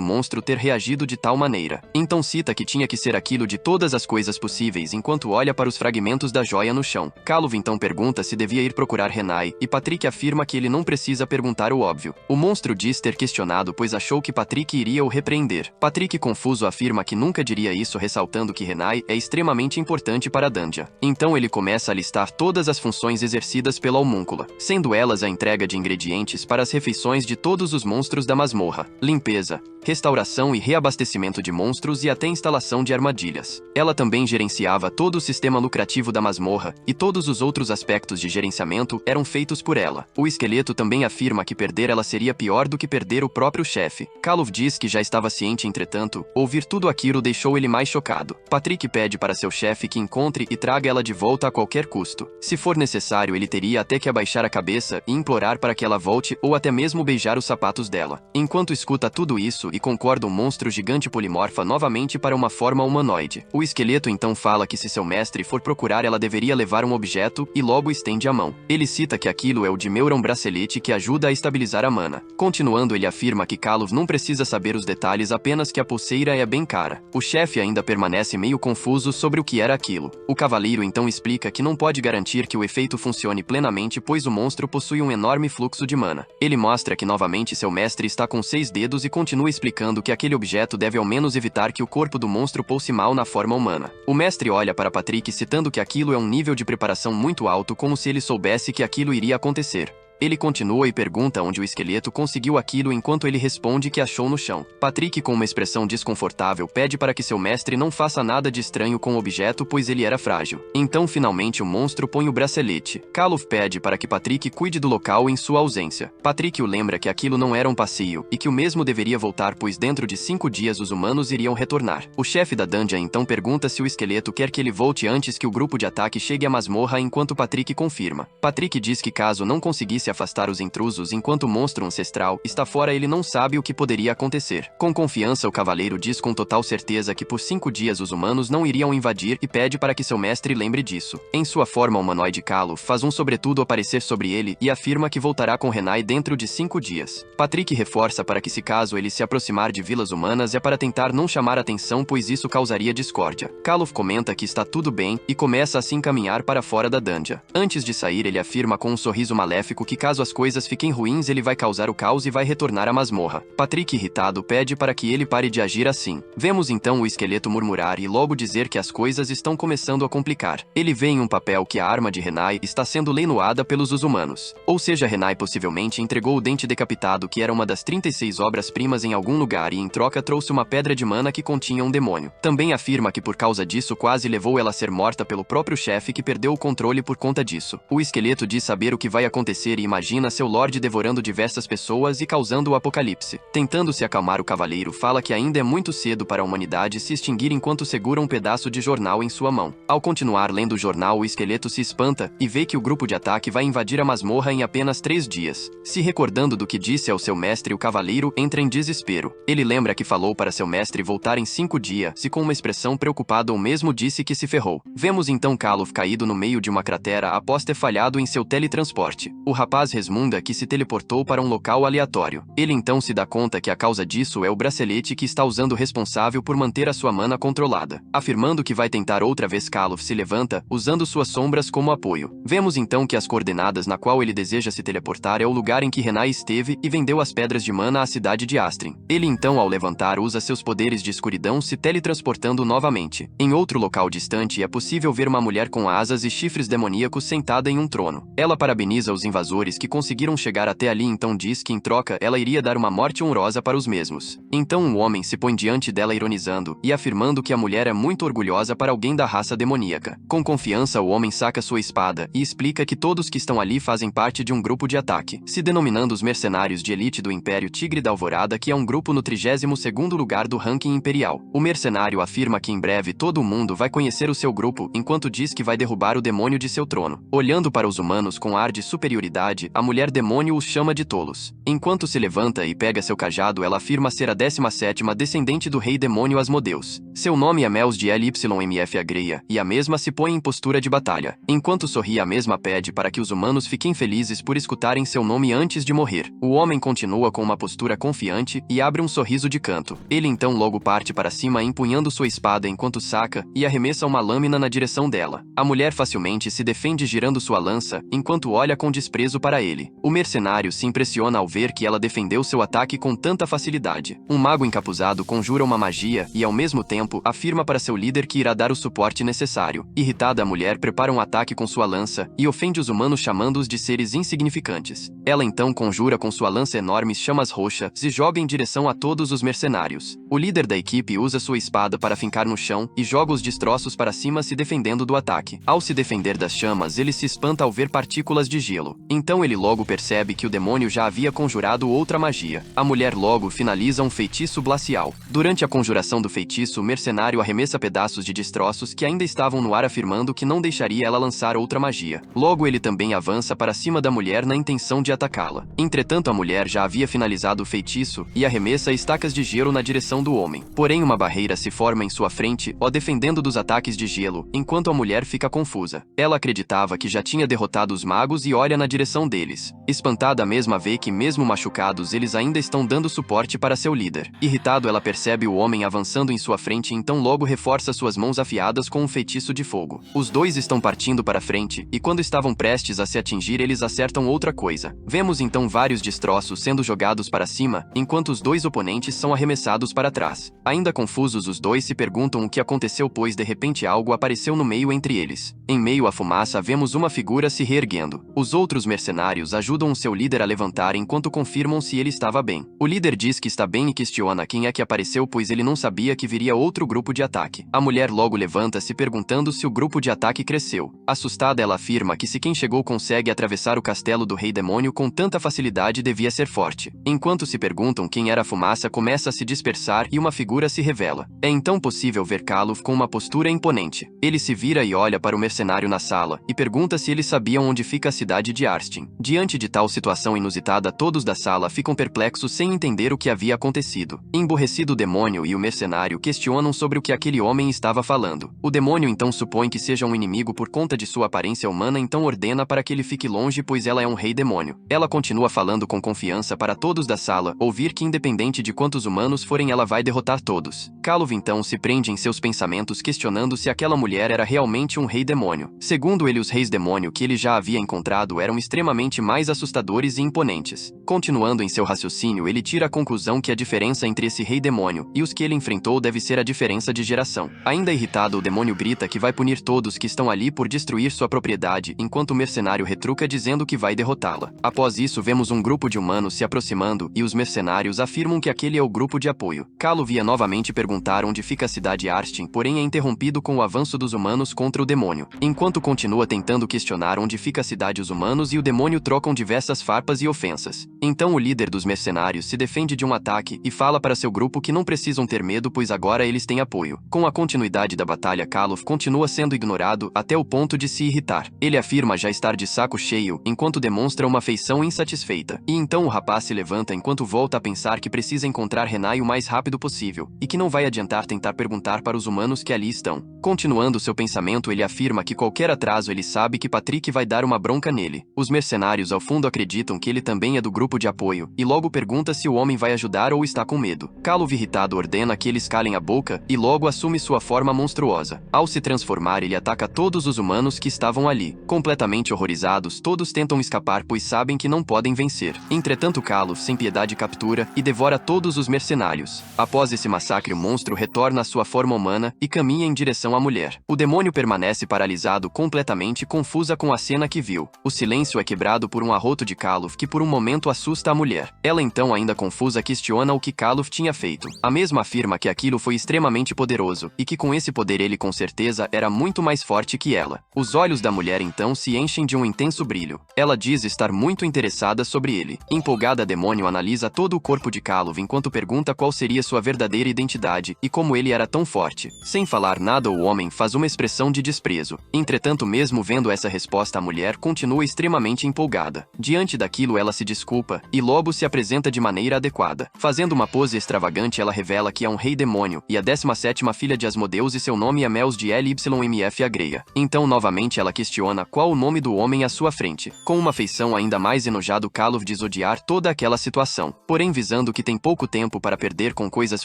monstro ter reagido de tal maneira. Então cita que tinha que ser aquilo de todas as coisas possíveis enquanto olha para os fragmentos da joia no chão. Kalof então pergunta se devia ir procurar Renai, e Patrick afirma que ele não precisa perguntar o óbvio. O monstro diz ter questionado pois achou que Patrick iria o repreender. Patrick, confuso, afirma que nunca diria isso, ressaltando que Renai é extremamente importante para a dungeon. Então ele começa a listar todas as funções exercidas pela homúncula, sendo elas a entrega de ingredientes para as refeições de todos os monstros da masmorra, limpeza, restauração e reabastecimento de monstros e até instalação de armadilhas. Ela também gerenciava todo o sistema lucrativo da masmorra, e todos os outros aspectos de gerenciamento eram feitos por ela. O esqueleto também afirma que perder ela seria pior do que perder o próprio chefe. Kalof diz que já estava ciente, entretanto, ouvir tudo aquilo deixou ele mais chocado. Patrick pede para seu chefe que encontre e traga ela de volta a qualquer custo. Se for necessário, ele teria até que abaixar a cabeça e implorar para que ela volte, ou até mesmo beijar os sapatos dela. Enquanto escuta tudo isso e concorda, um monstro gigante polimorfa novamente para uma forma humanoide. O esqueleto então fala que se seu mestre for procurar, ela deveria levar um objeto, e logo estende a mão. Ele cita que aquilo é o de Meuron bracelete, que ajuda a estabilizar a mana. Continuando, ele afirma que Kalof não precisa saber os detalhes, apenas que a pulseira é bem cara. O chefe ainda permanece meio confuso sobre o que era aquilo. O cavaleiro então explica que não pode garantir que o efeito funcione plenamente, pois o monstro possui um enorme fluxo de mana. Ele mostra que novamente seu mestre está com 6 dedos e continua explicando que aquele objeto deve ao menos evitar que o corpo do monstro pulse mal na forma humana. O mestre olha para Patrick, citando que aquilo é um nível de preparação muito alto, como se ele soubesse que aquilo iria acontecer. Ele continua e pergunta onde o esqueleto conseguiu aquilo, enquanto ele responde que achou no chão. Patrick, com uma expressão desconfortável, pede para que seu mestre não faça nada de estranho com o objeto, pois ele era frágil. Então, finalmente, o monstro põe o bracelete. Kalof pede para que Patrick cuide do local em sua ausência. Patrick o lembra que aquilo não era um passeio, e que o mesmo deveria voltar, pois dentro de 5 dias os humanos iriam retornar. O chefe da dungeon então pergunta se o esqueleto quer que ele volte antes que o grupo de ataque chegue à masmorra, enquanto Patrick confirma. Patrick diz que caso não conseguisse afastar os intrusos enquanto o monstro ancestral está fora, ele não sabe o que poderia acontecer. Com confiança, o cavaleiro diz com total certeza que por 5 dias os humanos não iriam invadir, e pede para que seu mestre lembre disso. Em sua forma humanoide, Kalof faz um sobretudo aparecer sobre ele e afirma que voltará com Renai dentro de 5 dias. Patrick reforça para que, se caso ele se aproximar de vilas humanas, é para tentar não chamar atenção, pois isso causaria discórdia. Kalof comenta que está tudo bem e começa a se encaminhar para fora da dungeon. Antes de sair, ele afirma com um sorriso maléfico que caso as coisas fiquem ruins, ele vai causar o caos e vai retornar à masmorra. Patrick, irritado, pede para que ele pare de agir assim. Vemos então o esqueleto murmurar e logo dizer que as coisas estão começando a complicar. Ele vê em um papel que a arma de Renai está sendo leiloada pelos humanos. Ou seja, Renai possivelmente entregou o dente decapitado, que era uma das 36 obras-primas, em algum lugar, e em troca trouxe uma pedra de mana que continha um demônio. Também afirma que por causa disso quase levou ela a ser morta pelo próprio chefe, que perdeu o controle por conta disso. O esqueleto diz saber o que vai acontecer e imagina seu Lorde devorando diversas pessoas e causando o apocalipse. Tentando se acalmar, o cavaleiro fala que ainda é muito cedo para a humanidade se extinguir enquanto segura um pedaço de jornal em sua mão. Ao continuar lendo o jornal, o esqueleto se espanta e vê que o grupo de ataque vai invadir a masmorra em apenas 3 dias. Se recordando do que disse ao seu mestre, o cavaleiro entra em desespero. Ele lembra que falou para seu mestre voltar em 5 dias e com uma expressão preocupada ou mesmo disse que se ferrou. Vemos então Caluf caído no meio de uma cratera após ter falhado em seu teletransporte. O rapaz resmunga que se teleportou para um local aleatório. Ele então se dá conta que a causa disso é o bracelete que está usando, responsável por manter a sua mana controlada. Afirmando que vai tentar outra vez, Caluf se levanta, usando suas sombras como apoio. Vemos então que as coordenadas na qual ele deseja se teleportar é o lugar em que Renai esteve e vendeu as pedras de mana à cidade de Astrin. Ele então, ao levantar, usa seus poderes de escuridão, se teletransportando novamente. Em outro local distante, é possível ver uma mulher com asas e chifres demoníacos sentada em um trono. Ela parabeniza os invasores que conseguiram chegar até ali, então diz que em troca ela iria dar uma morte honrosa para os mesmos. Então um homem se põe diante dela ironizando e afirmando que a mulher é muito orgulhosa para alguém da raça demoníaca. Com confiança, o homem saca sua espada e explica que todos que estão ali fazem parte de um grupo de ataque, se denominando os mercenários de elite do Império Tigre da Alvorada, que é um grupo no 32º lugar do ranking imperial. O mercenário afirma que em breve todo o mundo vai conhecer o seu grupo, enquanto diz que vai derrubar o demônio de seu trono. Olhando para os humanos com ar de superioridade, a mulher demônio os chama de tolos. Enquanto se levanta e pega seu cajado, ela afirma ser a 17ª descendente do rei demônio Asmodeus. Seu nome é Mels de LYMF Agreia, e a mesma se põe em postura de batalha. Enquanto sorri, a mesma pede para que os humanos fiquem felizes por escutarem seu nome antes de morrer. O homem continua com uma postura confiante e abre um sorriso de canto. Ele então logo parte para cima empunhando sua espada enquanto saca e arremessa uma lâmina na direção dela. A mulher facilmente se defende girando sua lança, enquanto olha com desprezo para ele. O mercenário se impressiona ao ver que ela defendeu seu ataque com tanta facilidade. Um mago encapuzado conjura uma magia e, ao mesmo tempo, afirma para seu líder que irá dar o suporte necessário. Irritada, a mulher prepara um ataque com sua lança e ofende os humanos, chamando-os de seres insignificantes. Ela então conjura com sua lança enormes chamas roxas e joga em direção a todos os mercenários. O líder da equipe usa sua espada para fincar no chão e joga os destroços para cima, se defendendo do ataque. Ao se defender das chamas, ele se espanta ao ver partículas de gelo. Então ele logo percebe que o demônio já havia conjurado outra magia. A mulher logo finaliza um feitiço glacial. Durante a conjuração do feitiço, o mercenário arremessa pedaços de destroços que ainda estavam no ar, afirmando que não deixaria ela lançar outra magia. Logo ele também avança para cima da mulher na intenção de atacá-la. Entretanto, a mulher já havia finalizado o feitiço e arremessa estacas de gelo na direção do homem. Porém, uma barreira se forma em sua frente, o defendendo dos ataques de gelo, enquanto a mulher fica confusa. Ela acreditava que já tinha derrotado os magos e olha na direção deles. Espantada, a mesma vê que, mesmo machucados, eles ainda estão dando suporte para seu líder. Irritado, ela percebe o homem avançando em sua frente, então logo reforça suas mãos afiadas com um feitiço de fogo. Os dois estão partindo para frente, e quando estavam prestes a se atingir, eles acertam outra coisa. Vemos então vários destroços sendo jogados para cima, enquanto os dois oponentes são arremessados para trás. Ainda confusos, os dois se perguntam o que aconteceu, pois de repente algo apareceu no meio entre eles. Em meio à fumaça, vemos uma figura se reerguendo. Os outros mercenários ajudam o seu líder a levantar enquanto confirmam se ele estava bem. O líder diz que está bem e questiona quem é que apareceu, pois ele não sabia que viria outro grupo de ataque. A mulher logo levanta-se perguntando se o grupo de ataque cresceu. Assustada, ela afirma que se quem chegou consegue atravessar o castelo do rei demônio com tanta facilidade, devia ser forte. Enquanto se perguntam quem era, a fumaça começa a se dispersar e uma figura se revela. É então possível ver Caluf com uma postura imponente. Ele se vira e olha para o mercenário na sala e pergunta se eles sabiam onde fica a cidade de Arstin. Diante de tal situação inusitada, todos da sala ficam perplexos sem entender o que havia acontecido. Emborrecido, o demônio e o mercenário questionam sobre o que aquele homem estava falando. O demônio então supõe que seja um inimigo por conta de sua aparência humana, então ordena para que ele fique longe, pois ela é um rei demônio. Ela continua falando com confiança para todos da sala ouvir que, independente de quantos humanos forem, ela vai derrotar todos. Caluf então se prende em seus pensamentos, questionando se aquela mulher era realmente um rei demônio. Segundo ele, os reis demônio que ele já havia encontrado eram extremamente mais assustadores e imponentes. Continuando em seu raciocínio, ele tira a conclusão que a diferença entre esse rei demônio e os que ele enfrentou deve ser a diferença de geração. Ainda irritado, o demônio grita que vai punir todos que estão ali por destruir sua propriedade, enquanto o mercenário retruca dizendo que vai derrotá-la. Após isso, vemos um grupo de humanos se aproximando e os mercenários afirmam que aquele é o grupo de apoio. Caluf ia novamente perguntar onde fica a cidade Arstin, porém é interrompido com o avanço dos humanos contra o demônio. Enquanto continua tentando questionar onde fica a cidade, os humanos e o demônio demônio trocam diversas farpas e ofensas. Então o líder dos mercenários se defende de um ataque e fala para seu grupo que não precisam ter medo pois agora eles têm apoio. Com a continuidade da batalha, Kalof continua sendo ignorado até o ponto de se irritar. Ele afirma já estar de saco cheio enquanto demonstra uma feição insatisfeita. E então o rapaz se levanta enquanto volta a pensar que precisa encontrar Renai o mais rápido possível e que não vai adiantar tentar perguntar para os humanos que ali estão. Continuando seu pensamento, ele afirma que qualquer atraso ele sabe que Patrick vai dar uma bronca nele. Os mercenários ao fundo acreditam que ele também é do grupo de apoio e logo pergunta se o homem vai ajudar ou está com medo. Kalof, irritado, ordena que eles calem a boca e logo assume sua forma monstruosa. Ao se transformar, ele ataca todos os humanos que estavam ali. Completamente horrorizados, todos tentam escapar pois sabem que não podem vencer. Entretanto, Kalof sem piedade captura e devora todos os mercenários. Após esse massacre, o monstro retorna à sua forma humana e caminha em direção à mulher. O demônio permanece paralisado, completamente confusa com a cena que viu. O silêncio é quebrado por um arroto de Kalof que por um momento assusta a mulher. Ela então, ainda confusa, questiona o que Kalof tinha feito. A mesma afirma que aquilo foi extremamente poderoso e que com esse poder ele com certeza era muito mais forte que ela. Os olhos da mulher então se enchem de um intenso brilho. Ela diz estar muito interessada sobre ele. Empolgada, demônio analisa todo o corpo de Kalof enquanto pergunta qual seria sua verdadeira identidade e como ele era tão forte. Sem falar nada, o homem faz uma expressão de desprezo. Entretanto, mesmo vendo essa resposta, a mulher continua extremamente empolgada. Diante daquilo, ela se desculpa e logo se apresenta de maneira adequada. Fazendo uma pose extravagante, ela revela que é um rei demônio e a 17ª filha de Asmodeus e seu nome é Mels de Lymf Agreia. Então novamente ela questiona qual o nome do homem à sua frente. Com uma feição ainda mais enojado, Kalof diz odiar toda aquela situação. Porém, visando que tem pouco tempo para perder com coisas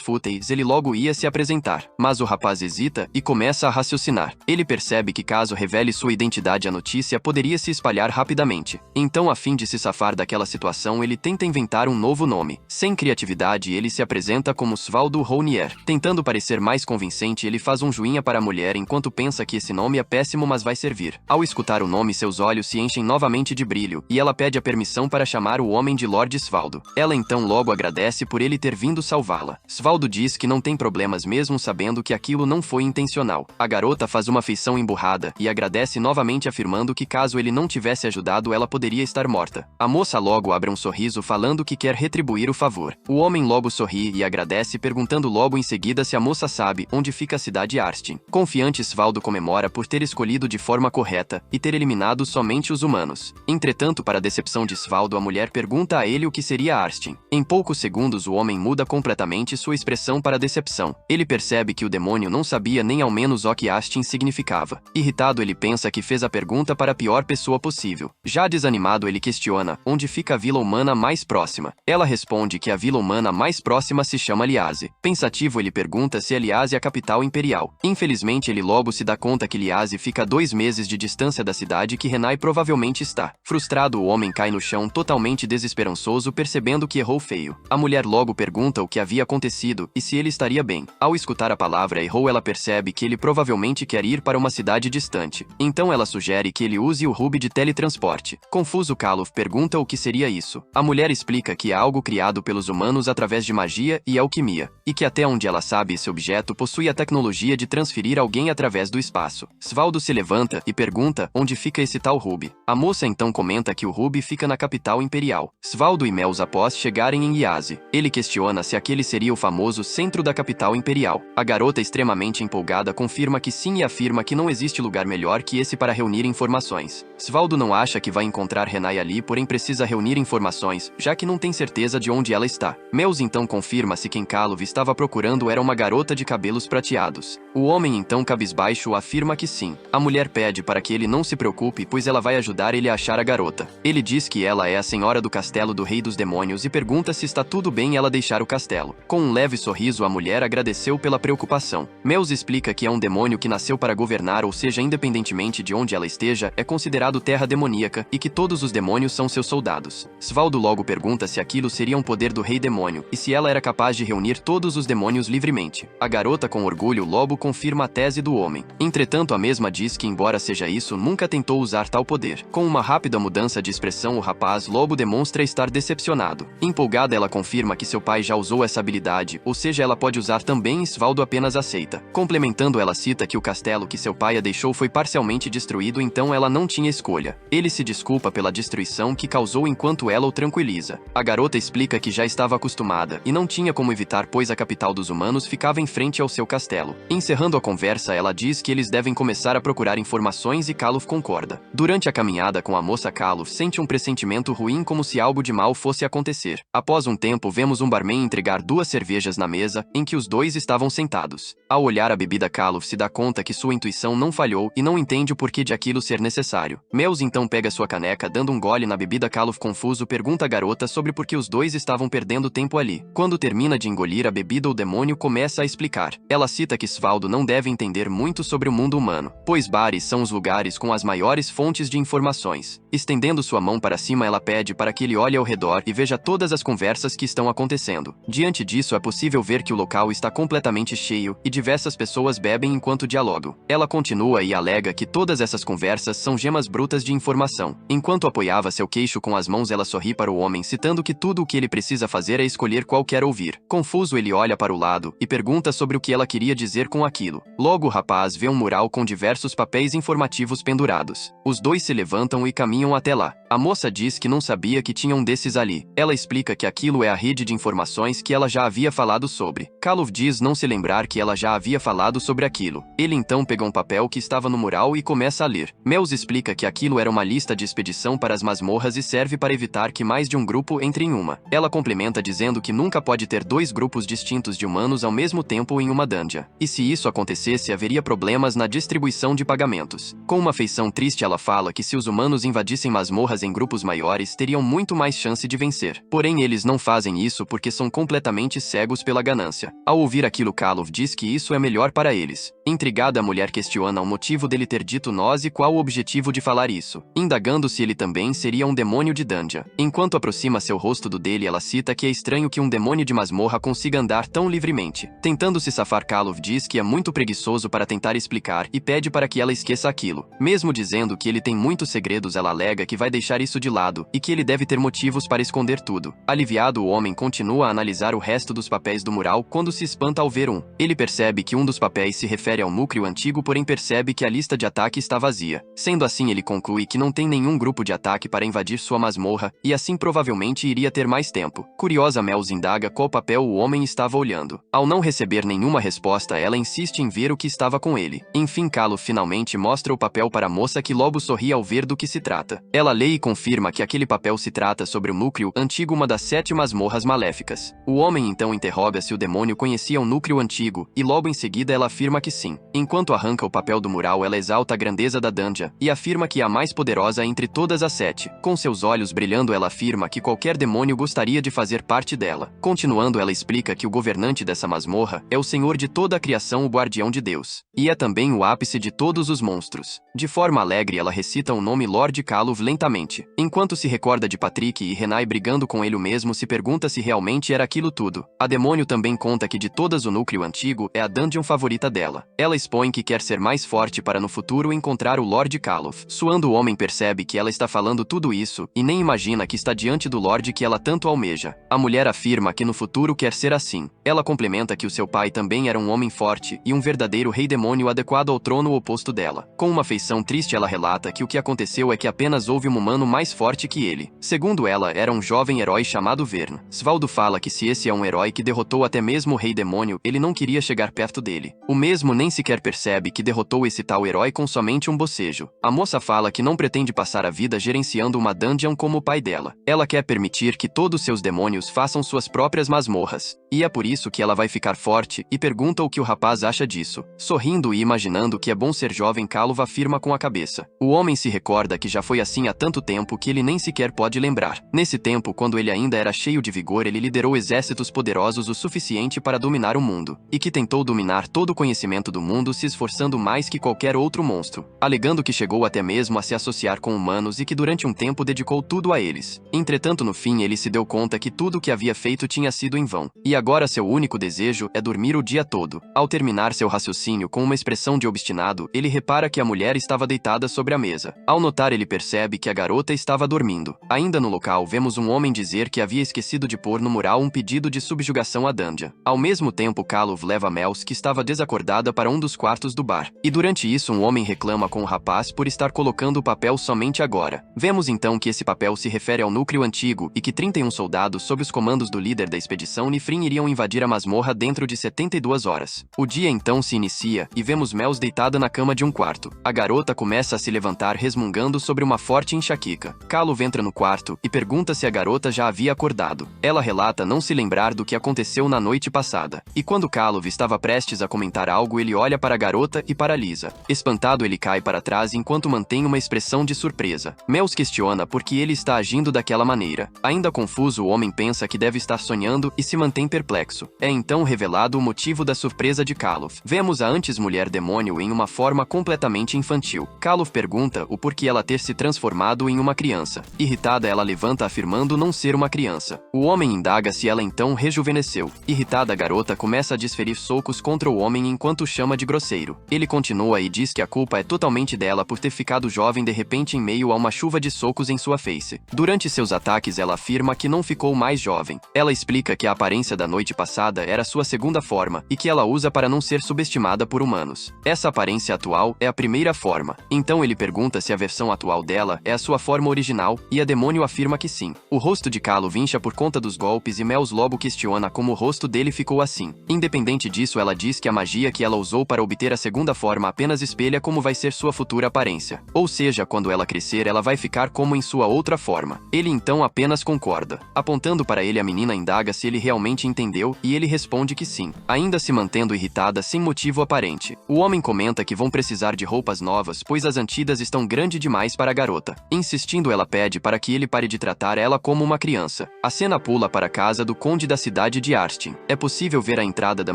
fúteis, ele logo ia se apresentar. Mas o rapaz hesita e começa a raciocinar. Ele percebe que caso revele sua identidade, a notícia poderia se espalhar rapidamente. Então, a fim de se safar daquela situação, ele tenta inventar um novo nome. Sem criatividade, ele se apresenta como Svaldo Rounier. Tentando parecer mais convincente, ele faz um joinha para a mulher enquanto pensa que esse nome é péssimo, mas vai servir. Ao escutar o nome, seus olhos se enchem novamente de brilho e ela pede a permissão para chamar o homem de Lord Svaldo. Ela então logo agradece por ele ter vindo salvá-la. Svaldo diz que não tem problemas mesmo sabendo que aquilo não foi intencional. A garota faz uma feição emburrada e agradece novamente, afirmando que caso ele não tivesse ajudado, ela poderia estar morta. A moça logo abre um sorriso falando que quer retribuir o favor. O homem logo sorri e agradece, perguntando logo em seguida se a moça sabe onde fica a cidade Arstin. Confiante, Svaldo comemora por ter escolhido de forma correta e ter eliminado somente os humanos. Entretanto, para a decepção de Svaldo, a mulher pergunta a ele o que seria Arstin. Em poucos segundos, o homem muda completamente sua expressão para decepção. Ele percebe que o demônio não sabia nem ao menos o que Arstin significava. Irritado, ele pensa que fez a pergunta para a pior pessoa possível. Já desanimado, ele questiona onde fica a vila humana mais próxima. Ela responde que a vila humana mais próxima se chama Liase. Pensativo, ele pergunta se Liase é a capital imperial. Infelizmente, ele logo se dá conta que Liase fica a 2 meses de distância da cidade que Renai provavelmente está. Frustrado, o homem cai no chão totalmente desesperançoso, percebendo que errou feio. A mulher logo pergunta o que havia acontecido e se ele estaria bem. Ao escutar a palavra errou, ela percebe que ele provavelmente quer ir para uma cidade distante. Então ela sugere que ele use o rubi de teletransporte. Confuso, Kalof pergunta o que seria isso. A mulher explica que é algo criado pelos humanos através de magia e alquimia, e que até onde ela sabe esse objeto possui a tecnologia de transferir alguém através do espaço. Svaldo se levanta e pergunta onde fica esse tal rubi. A moça então comenta que o rubi fica na capital imperial. Svaldo e Mels, após chegarem em Liase, ele questiona se aquele seria o famoso centro da capital imperial. A garota, extremamente empolgada, confirma que sim e afirma que não existe lugar melhor que esse para reunir informações. Svaldo não acha que vai encontrar Renai ali, porém precisa reunir informações, já que não tem certeza de onde ela está. Mels então confirma se quem Kalof estava procurando era uma garota de cabelos prateados. O homem então, cabisbaixo, afirma que sim. A mulher pede para que ele não se preocupe, pois ela vai ajudar ele a achar a garota. Ele diz que ela é a senhora do castelo do rei dos demônios e pergunta se está tudo bem ela deixar o castelo. Com um leve sorriso, a mulher agradeceu pela preocupação. Mels explica que é um demônio que nasceu para governar, ou seja, independentemente de onde ela esteja, é considerado terra demoníaca e que todos os demônios são seus soldados. Svaldo logo pergunta se aquilo seria um poder do rei demônio e se ela era capaz de reunir todos os demônios livremente. A garota, com orgulho, logo confirma a tese do homem. Entretanto, a mesma diz que, embora seja isso, nunca tentou usar tal poder. Com uma rápida mudança de expressão, o rapaz logo demonstra estar decepcionado. Empolgada, ela confirma que seu pai já usou essa habilidade, ou seja, ela pode usar também, e Svaldo apenas aceita. Complementando, ela cita que o castelo que seu pai a deixou foi parcialmente destruído, então ela não tinha escolha. Ele se desculpa pela destruição que causou enquanto ela o tranquiliza. A garota explica que já estava acostumada e não tinha como evitar, pois a capital dos humanos ficava em frente ao seu castelo. Encerrando a conversa, ela diz que eles devem começar a procurar informações e Kaluf concorda. Durante a caminhada com a moça, Kaluf sente um pressentimento ruim, como se algo de mal fosse acontecer. Após um tempo, vemos um barman entregar 2 cervejas na mesa em que os dois estavam sentados. Ao olhar a bebida, Kaluf se dá conta que sua intuição não falhou e não entende o porquê de aquilo ser necessário. Melz então pega sua caneca, dando um gole na bebida. Kaluf, confuso, pergunta à garota sobre por que os dois estavam perdendo tempo ali. Quando termina de engolir a bebida, o demônio começa a explicar. Ela cita que Svaldo não deve entender muito sobre o mundo humano, pois bares são os lugares com as maiores fontes de informações. Estendendo sua mão para cima, ela pede para que ele olhe ao redor e veja todas as conversas que estão acontecendo. Diante disso, é possível ver que o local está completamente cheio e diversas pessoas bebem enquanto dialogam. Ela continua e alega que todas essas conversas são gemas brutas de informação. Enquanto apoiava seu queixo com as mãos, ela sorri para o homem, citando que tudo o que ele precisa fazer é escolher qual quer ouvir. Confuso, ele olha para o lado e pergunta sobre o que ela queria dizer com aquilo. Logo, o rapaz vê um mural com diversos papéis informativos pendurados. Os dois se levantam e caminham até lá. A moça diz que não sabia que tinha um desses ali. Ela explica que aquilo é a rede de informações que ela já havia falado sobre. Kaluf diz não se lembrar que ela já havia falado sobre aquilo. Ele então pega um papel que estava no mural e começa a ler. Melz explica que aquilo era uma lista de expedição para as masmorras e serve para evitar que mais de um grupo entre em uma. Ela complementa dizendo que nunca pode ter 2 grupos distintos de humanos ao mesmo tempo em uma dungeon. E se isso acontecesse, haveria problemas na distribuição de pagamentos. Com uma feição triste, ela fala que se os humanos invadissem masmorras em grupos maiores, teriam muito mais chance de vencer. Porém, eles não fazem isso porque são completamente cegos pela ganância. Ao ouvir aquilo, Kaluf diz que isso é melhor para eles. Intrigada, a mulher questiona o motivo dele ter dito nós e qual o objetivo de falar isso, indagando se ele também seria um demônio de dungeon. Enquanto aproxima seu rosto do dele, ela cita que é estranho que um demônio de masmorra consiga andar tão livremente. Tentando se safar, Kaluf diz que é muito preguiçoso para tentar explicar e pede para que ela esqueça aquilo. Mesmo dizendo que ele tem muitos segredos, ela alega que vai deixar isso de lado e que ele deve ter motivos para esconder tudo. Aliviado, o homem continua a analisar o resto dos papéis do mural quando se espanta ao ver um. Ele percebe que um dos papéis se refere ao núcleo antigo, porém percebe que a lista de ataque está vazia. Sendo assim, ele conclui que não tem nenhum grupo de ataque para invadir sua masmorra e assim provavelmente iria ter mais tempo. Curiosa, Melz indaga qual papel o homem estava olhando. Ao não receber nenhuma resposta, ela insiste em ver o que estava com ele. Enfim, Kaluf finalmente mostra o papel para a moça, que logo sorri ao ver do que se trata. Ela lê e confirma que aquele papel se trata sobre o núcleo antigo, uma das 7 masmorras maléficas. O homem então interroga se o demônio conhecia o núcleo antigo e logo em seguida ela afirma que sim. Enquanto arranca o papel do mural, ela exalta a grandeza da dungeon e afirma que é a mais poderosa entre todas as 7. Com seus olhos brilhando, ela afirma que qualquer demônio gostaria de fazer parte dela. Continuando, ela explica que o governante dessa masmorra é o senhor de toda a criação, o guardião de Deus, e é também o ápice de todos os monstros. De forma alegre, ela recita o nome Lord Kaluf lentamente. Enquanto se recorda de Patrick e Renai brigando com ele, o mesmo se pergunta se realmente era aquilo tudo. A demônio também conta que de todas o núcleo antigo é a dungeon favorita dela. Ela expõe que quer ser mais forte para no futuro encontrar o Lord Kaluf. Suando, o homem percebe que ela está falando tudo isso e nem imagina que está diante do Lorde que ela tanto almeja. A mulher afirma que no futuro quer ser assim. Ela complementa que o seu pai também era um homem forte e um verdadeiro rei demônio adequado ao trono oposto dela. Com uma feição triste, ela relata que o que aconteceu é que apenas houve um humano mais forte que ele. Segundo ela, era um jovem herói chamado Vern. Svaldo fala que se esse é um herói que derrotou até mesmo o rei demônio, ele não queria chegar perto dele. O mesmo nem sequer percebe que derrotou esse tal herói com somente um bocejo. A moça fala que não pretende passar a vida gerenciando uma dungeon como o pai dela. Ela quer permitir que todos seus demônios façam suas próprias masmorras. E é por isso que ela vai ficar forte e pergunta o que o rapaz acha disso. Sorrindo e imaginando que é bom ser jovem, Kaluf afirma com a cabeça. O homem se recorda que já foi assim há tanto tempo que ele nem sequer pode lembrar. Nesse tempo, quando ele ainda era cheio de vigor, ele liderou exércitos poderosos o suficiente para dominar o mundo, e que tentou dominar todo o conhecimento do mundo, se esforçando mais que qualquer outro monstro, alegando que chegou até mesmo a se associar com humanos e que durante um tempo dedicou tudo a eles. Entretanto, no fim, ele se deu conta que tudo o que havia feito tinha sido em vão, e Agora seu único desejo é dormir o dia todo. Ao terminar seu raciocínio com uma expressão de obstinado, ele repara que a mulher estava deitada sobre a mesa. Ao notar, ele percebe que a garota estava dormindo. Ainda no local, vemos um homem dizer que havia esquecido de pôr no mural um pedido de subjugação à Dungeon. Ao mesmo tempo, Kalov leva Mels, que estava desacordada, para um dos quartos do bar. E durante isso, um homem reclama com o rapaz por estar colocando o papel somente agora. Vemos então que esse papel se refere ao núcleo antigo e que 31 soldados sob os comandos do líder da expedição Nifrin iriam invadir a masmorra dentro de 72 horas. O dia então se inicia e vemos Mels deitada na cama de um quarto. A garota começa a se levantar resmungando sobre uma forte enxaqueca. Kalov entra no quarto e pergunta se a garota já havia acordado. Ela relata não se lembrar do que aconteceu na noite passada. E quando Kalov estava prestes a comentar algo, ele olha para a garota e para Lisa. Espantado, ele cai para trás enquanto mantém uma expressão de surpresa. Mels questiona por que ele está agindo daquela maneira. Ainda confuso, o homem pensa que deve estar sonhando e se mantém perplexo. É então revelado o motivo da surpresa de Kalov. Vemos a antes mulher demônio em uma forma completamente infantil. Kalov pergunta o porquê ela ter se transformado em uma criança. Irritada, ela levanta afirmando não ser uma criança. O homem indaga se ela então rejuvenesceu. Irritada, a garota começa a desferir socos contra o homem enquanto o chama de grosseiro. Ele continua e diz que a culpa é totalmente dela por ter ficado jovem de repente em meio a uma chuva de socos em sua face. Durante seus ataques, ela afirma que não ficou mais jovem. Ela explica que a aparência da noite passada era sua segunda forma e que ela usa para não ser subestimada por humanos. Essa aparência atual é a primeira forma. Então ele pergunta se a versão atual dela é a sua forma original e a demônio afirma que sim. O rosto de Kalov incha por conta dos golpes e Mels logo questiona como o rosto dele ficou assim. Independente disso, ela diz que a magia que ela usou para obter a segunda forma apenas espelha como vai ser sua futura aparência. Ou seja, quando ela crescer, ela vai ficar como em sua outra forma. Ele então apenas concorda. Apontando para ele, a menina indaga se ele realmente entendeu e ele responde que sim, ainda se mantendo irritada sem motivo aparente. O homem comenta que vão precisar de roupas novas, pois as antigas estão grandes demais para a garota. Insistindo, ela pede para que ele pare de tratar ela como uma criança. A cena pula para a casa do conde da cidade de Arstin. É possível ver a entrada da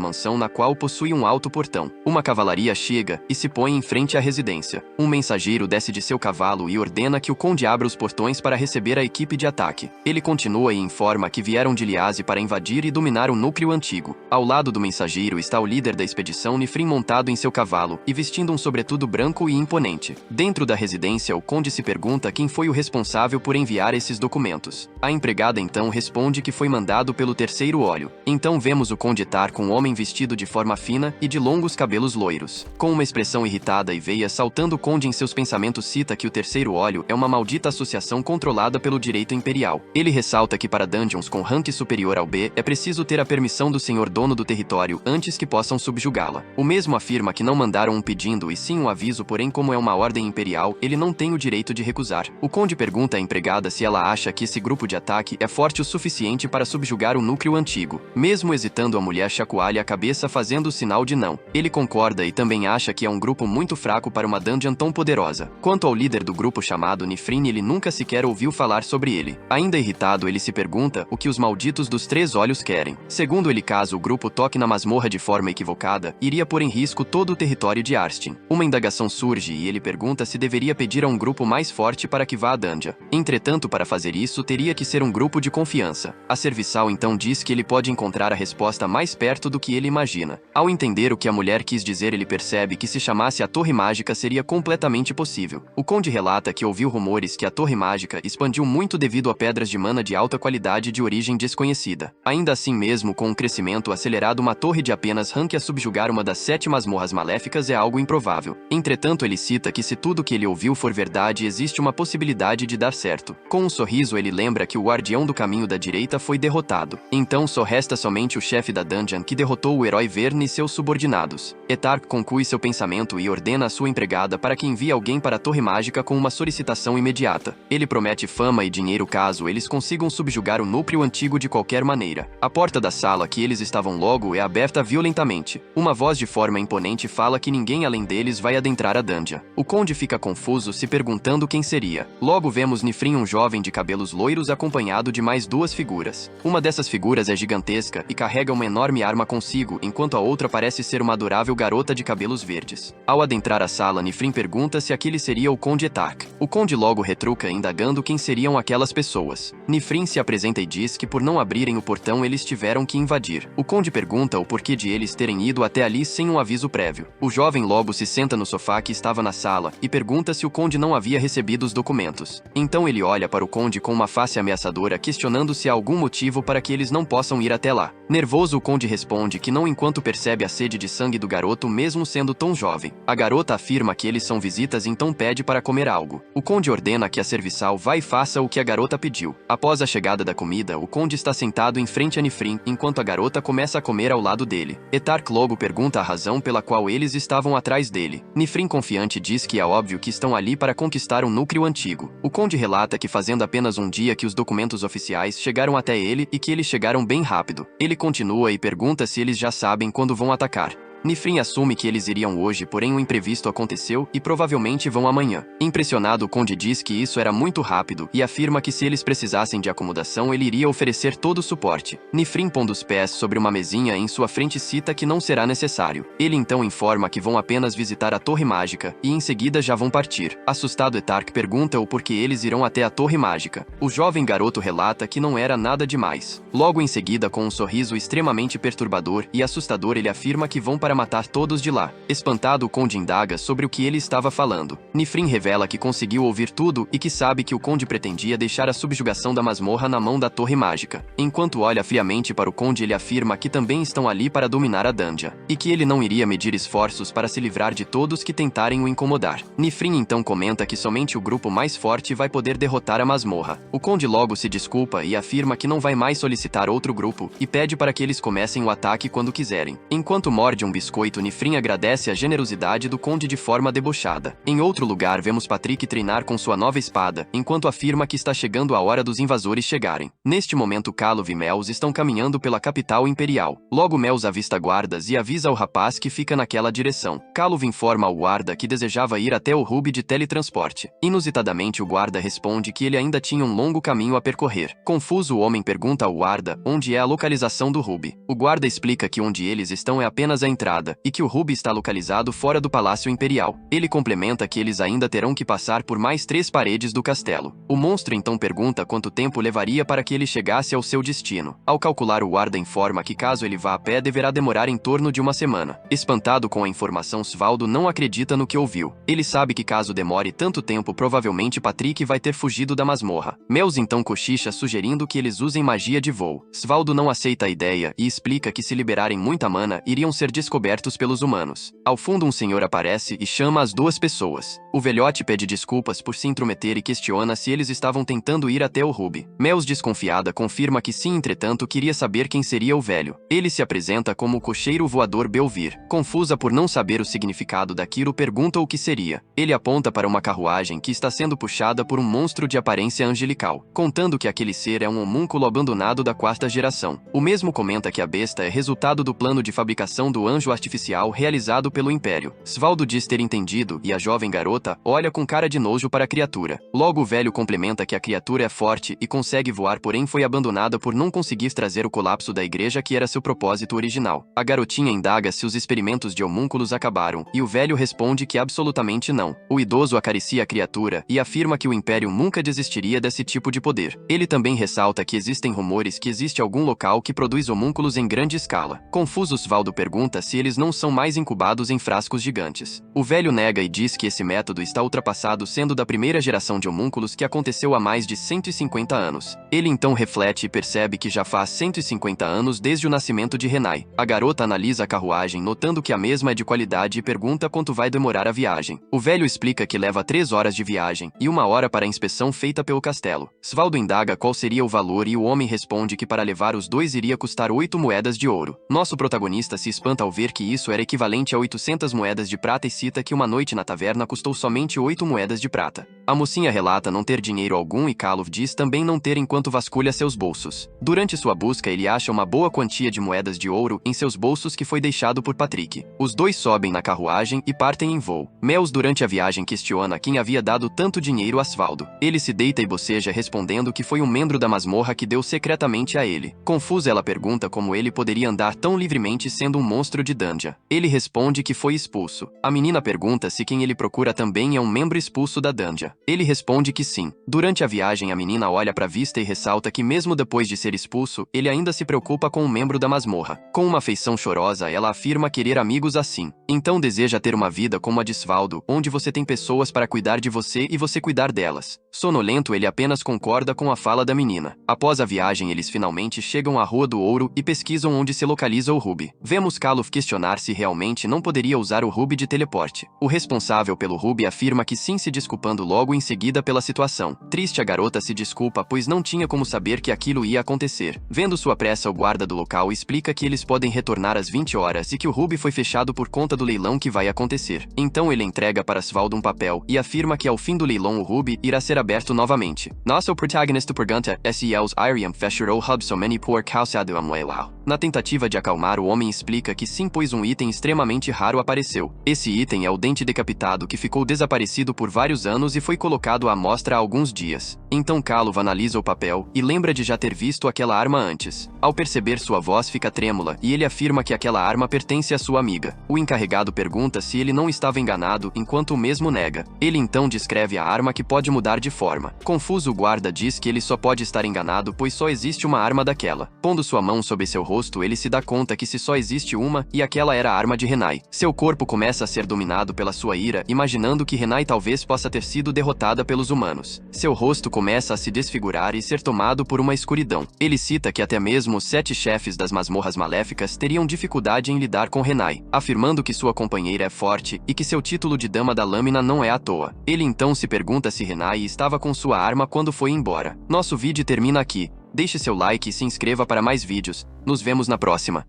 mansão, na qual possui um alto portão. Uma cavalaria chega e se põe em frente à residência. Um mensageiro desce de seu cavalo e ordena que o conde abra os portões para receber a equipe de ataque. Ele continua e informa que vieram de Liase para invadir e dominar o núcleo antigo. Ao lado do mensageiro está o líder da expedição Nifrin montado em seu cavalo e vestindo um sobretudo branco e imponente. Dentro da residência, o conde se pergunta quem foi o responsável por enviar esses documentos. A empregada então responde que foi mandado pelo terceiro olho. Então vemos o conde estar com um homem vestido de forma fina e de longos cabelos loiros. Com uma expressão irritada e veia saltando, o conde em seus pensamentos cita que o terceiro olho é uma maldita associação controlada pelo direito imperial. Ele ressalta que para dungeons com rank superior ao B é preciso ter a permissão do senhor dono do território antes que possam subjugá-la. O mesmo afirma que não mandaram um pedido e sim um aviso, porém como é uma ordem imperial, ele não tem o direito de recusar. O conde pergunta à empregada se ela acha que esse grupo de ataque é forte o suficiente para subjugar o núcleo antigo. Mesmo hesitando, a mulher chacoalha a cabeça fazendo o sinal de não. Ele concorda e também acha que é um grupo muito fraco para uma dungeon tão poderosa. Quanto ao líder do grupo chamado Nifrin, ele nunca sequer ouviu falar sobre ele. Ainda irritado, ele se pergunta o que os malditos dos três olhos querem. Segundo ele, caso o grupo toque na masmorra de forma equivocada, iria pôr em risco todo o território de Arstin. Uma indagação surge e ele pergunta se deveria pedir a um grupo mais forte para que vá à dungeon. Entretanto, para fazer isso, teria que ser um grupo de confiança. A serviçal então diz que ele pode encontrar a resposta mais perto do que ele imagina. Ao entender o que a mulher quis dizer, ele percebe que se chamasse a Torre Mágica seria completamente possível. O conde relata que ouviu rumores que a Torre Mágica expandiu muito devido a pedras de mana de alta qualidade de origem desconhecida. Ainda assim, mesmo com um crescimento acelerado, uma torre de apenas rank a subjugar uma das 7 masmorras maléficas é algo improvável. Entretanto, ele cita que se tudo que ele ouviu for verdade, existe uma possibilidade de dar certo. Com um sorriso, ele lembra que o guardião do caminho da direita foi derrotado. Então só resta somente o chefe da dungeon, que derrotou o herói Verne e seus subordinados. Etark conclui seu pensamento e ordena a sua empregada para que envie alguém para a Torre Mágica com uma solicitação imediata. Ele promete fama e dinheiro caso eles consigam subjugar o núcleo antigo de qualquer maneira. A porta da sala que eles estavam logo é aberta violentamente. Uma voz de forma imponente fala que ninguém além deles vai adentrar a dungeon. O conde fica confuso, se perguntando quem seria. Logo vemos Nifrin, um jovem de cabelos loiros acompanhado de mais duas figuras. Uma dessas figuras é gigantesca e carrega uma enorme arma consigo, enquanto a outra parece ser uma adorável garota de cabelos verdes. Ao adentrar a sala, Nifrin pergunta se aquele seria o conde Etark. O conde logo retruca, indagando quem seriam aquelas pessoas. Nifrin se apresenta e diz que por não abrirem o portão eles tiveram que invadir. O conde pergunta o porquê de eles terem ido até ali sem um aviso prévio. O jovem logo se senta no sofá que estava na sala e pergunta se o conde não havia recebido os documentos. Então ele olha para o conde com uma face ameaçadora, questionando se há algum motivo para que eles não possam ir até lá. Nervoso, o conde responde que não, enquanto percebe a sede de sangue do garoto mesmo sendo tão jovem. A garota afirma que eles são visitas, então pede para comer algo. O conde ordena que a serviçal vá e faça o que a garota pediu. Após a chegada da comida, o conde está sentado em frente a Nifrin, enquanto a garota começa a comer ao lado dele. Etark logo pergunta a razão pela qual eles estavam atrás dele. Nifrin, confiante, diz que é óbvio que estão ali para conquistar um núcleo antigo. O conde relata que fazendo apenas um dia que os documentos oficiais chegaram até ele e que eles chegaram bem rápido. Ele continua e pergunta se eles já sabem quando vão atacar. Nifrin assume que eles iriam hoje, porém um imprevisto aconteceu e provavelmente vão amanhã. Impressionado, o conde diz que isso era muito rápido e afirma que se eles precisassem de acomodação ele iria oferecer todo o suporte. Nifrin, pondo os pés sobre uma mesinha em sua frente, cita que não será necessário. Ele então informa que vão apenas visitar a Torre Mágica e em seguida já vão partir. Assustado, Etark pergunta o porquê eles irão até a Torre Mágica. O jovem garoto relata que não era nada demais. Logo em seguida, com um sorriso extremamente perturbador e assustador, ele afirma que vão para matar todos de lá. Espantado, o conde indaga sobre o que ele estava falando. Nifrin revela que conseguiu ouvir tudo e que sabe que o conde pretendia deixar a subjugação da masmorra na mão da Torre Mágica. Enquanto olha friamente para o conde, ele afirma que também estão ali para dominar a dungeon, e que ele não iria medir esforços para se livrar de todos que tentarem o incomodar. Nifrin então comenta que somente o grupo mais forte vai poder derrotar a masmorra. O conde logo se desculpa e afirma que não vai mais solicitar outro grupo e pede para que eles comecem o ataque quando quiserem. Enquanto morde um biscoito, Nifrin agradece a generosidade do conde de forma debochada. Em outro lugar, vemos Patrick treinar com sua nova espada, enquanto afirma que está chegando a hora dos invasores chegarem. Neste momento, Calov e Mels estão caminhando pela capital imperial. Logo, Mels avista guardas e avisa ao rapaz que fica naquela direção. Calov informa ao guarda que desejava ir até o hub de teletransporte. Inusitadamente, o guarda responde que ele ainda tinha um longo caminho a percorrer. Confuso, o homem pergunta ao guarda onde é a localização do hub. O guarda explica que onde eles estão é apenas a entrada e que o hub está localizado fora do Palácio Imperial. Ele complementa que eles ainda terão que passar por mais 3 paredes do castelo. O monstro então pergunta quanto tempo levaria para que ele chegasse ao seu destino. Ao calcular, o guarda informa que caso ele vá a pé deverá demorar em torno de uma semana. Espantado com a informação, Svaldo não acredita no que ouviu. Ele sabe que caso demore tanto tempo, provavelmente Patrick vai ter fugido da masmorra. Mels então cochicha, sugerindo que eles usem magia de voo. Svaldo não aceita a ideia e explica que se liberarem muita mana, iriam ser descobertos pelos humanos. Ao fundo, um senhor aparece e chama as 2 pessoas. O velhote pede desculpas por se intrometer e questiona se eles estavam tentando ir até o hub. Mels, desconfiada, confirma que sim, entretanto queria saber quem seria o velho. Ele se apresenta como o cocheiro voador Belvir. Confusa por não saber o significado daquilo, pergunta o que seria. Ele aponta para uma carruagem que está sendo puxada por um monstro de aparência angelical, contando que aquele ser é um homúnculo abandonado da 4ª geração. O mesmo comenta que a besta é resultado do plano de fabricação do anjo artificial realizado pelo Império. Svaldo diz ter entendido e a jovem garota olha com cara de nojo para a criatura. Logo, o velho complementa que a criatura é forte e consegue voar, porém foi abandonada por não conseguir trazer o colapso da igreja, que era seu propósito original. A garotinha indaga se os experimentos de homúnculos acabaram e o velho responde que absolutamente não. O idoso acaricia a criatura e afirma que o Império nunca desistiria desse tipo de poder. Ele também ressalta que existem rumores que existe algum local que produz homúnculos em grande escala. Confuso, Svaldo pergunta se eles não são mais incubados em frascos gigantes. O velho nega e diz que esse método está ultrapassado, sendo da primeira geração de homúnculos que aconteceu há mais de 150 anos. Ele então reflete e percebe que já faz 150 anos desde o nascimento de Renai. A garota analisa a carruagem, notando que a mesma é de qualidade, e pergunta quanto vai demorar a viagem. O velho explica que leva 3 horas de viagem e 1 hora para a inspeção feita pelo castelo. Svaldo indaga qual seria o valor e o homem responde que para levar os 2 iria custar 8 moedas de ouro. Nosso protagonista se espanta ao ver que isso era equivalente a 800 moedas de prata e cita que uma noite na taverna custou somente 8 moedas de prata. A mocinha relata não ter dinheiro algum e Calov diz também não ter enquanto vasculha seus bolsos. Durante sua busca, ele acha uma boa quantia de moedas de ouro em seus bolsos que foi deixado por Patrick. Os 2 sobem na carruagem e partem em voo. Mels, durante a viagem, questiona quem havia dado tanto dinheiro a Svaldo. Ele se deita e boceja, respondendo que foi um membro da masmorra que deu secretamente a ele. Confusa, ela pergunta como ele poderia andar tão livremente sendo um monstro de de Dungeon. Ele responde que foi expulso. A menina pergunta se quem ele procura também é um membro expulso da Dungeon. Ele responde que sim. Durante a viagem, a menina olha pra vista e ressalta que mesmo depois de ser expulso, ele ainda se preocupa com um membro da masmorra. Com uma feição chorosa, ela afirma querer amigos assim. Então deseja ter uma vida como a de Svaldo, onde você tem pessoas para cuidar de você e você cuidar delas. Sonolento, ele apenas concorda com a fala da menina. Após a viagem, eles finalmente chegam à Rua do Ouro e pesquisam onde se localiza o Ruby. Vemos Kaluf questionar se realmente não poderia usar o Ruby de teleporte. O responsável pelo Ruby afirma que sim, se desculpando logo em seguida pela situação. Triste, a garota se desculpa, pois não tinha como saber que aquilo ia acontecer. Vendo sua pressa, o guarda do local explica que eles podem retornar às 20 horas e que o Ruby foi fechado por conta do leilão que vai acontecer. Então ele entrega para Svaldo um papel e afirma que ao fim do leilão o Ruby irá ser aberto novamente. Nosso protagonista pergunta se os Iriam fechou o hub somente por causa do amuelo. Na tentativa de acalmar, o homem explica que sim, pois um item extremamente raro apareceu. Esse item é o dente decapitado que ficou desaparecido por vários anos e foi colocado à mostra há alguns dias. Então Kaluf analisa o papel e lembra de já ter visto aquela arma antes. Ao perceber, sua voz fica trêmula e ele afirma que aquela arma pertence à sua amiga. O encarregado pergunta se ele não estava enganado, enquanto o mesmo nega. Ele então descreve a arma que pode mudar de forma. Confuso, o guarda diz que ele só pode estar enganado, pois só existe uma arma daquela. Pondo sua mão sobre seu rosto, ele se dá conta que se só existe uma, e aquela era a arma de Renai. Seu corpo começa a ser dominado pela sua ira, imaginando que Renai talvez possa ter sido derrotada pelos humanos. Seu rosto começa a se desfigurar e ser tomado por uma escuridão. Ele cita que até mesmo os 7 chefes das masmorras maléficas teriam dificuldade em lidar com Renai, afirmando que sua companheira é forte e que seu título de Dama da Lâmina não é à toa. Ele então se pergunta se Renai estava com sua arma quando foi embora. Nosso vídeo termina aqui. Deixe seu like e se inscreva para mais vídeos. Nos vemos na próxima.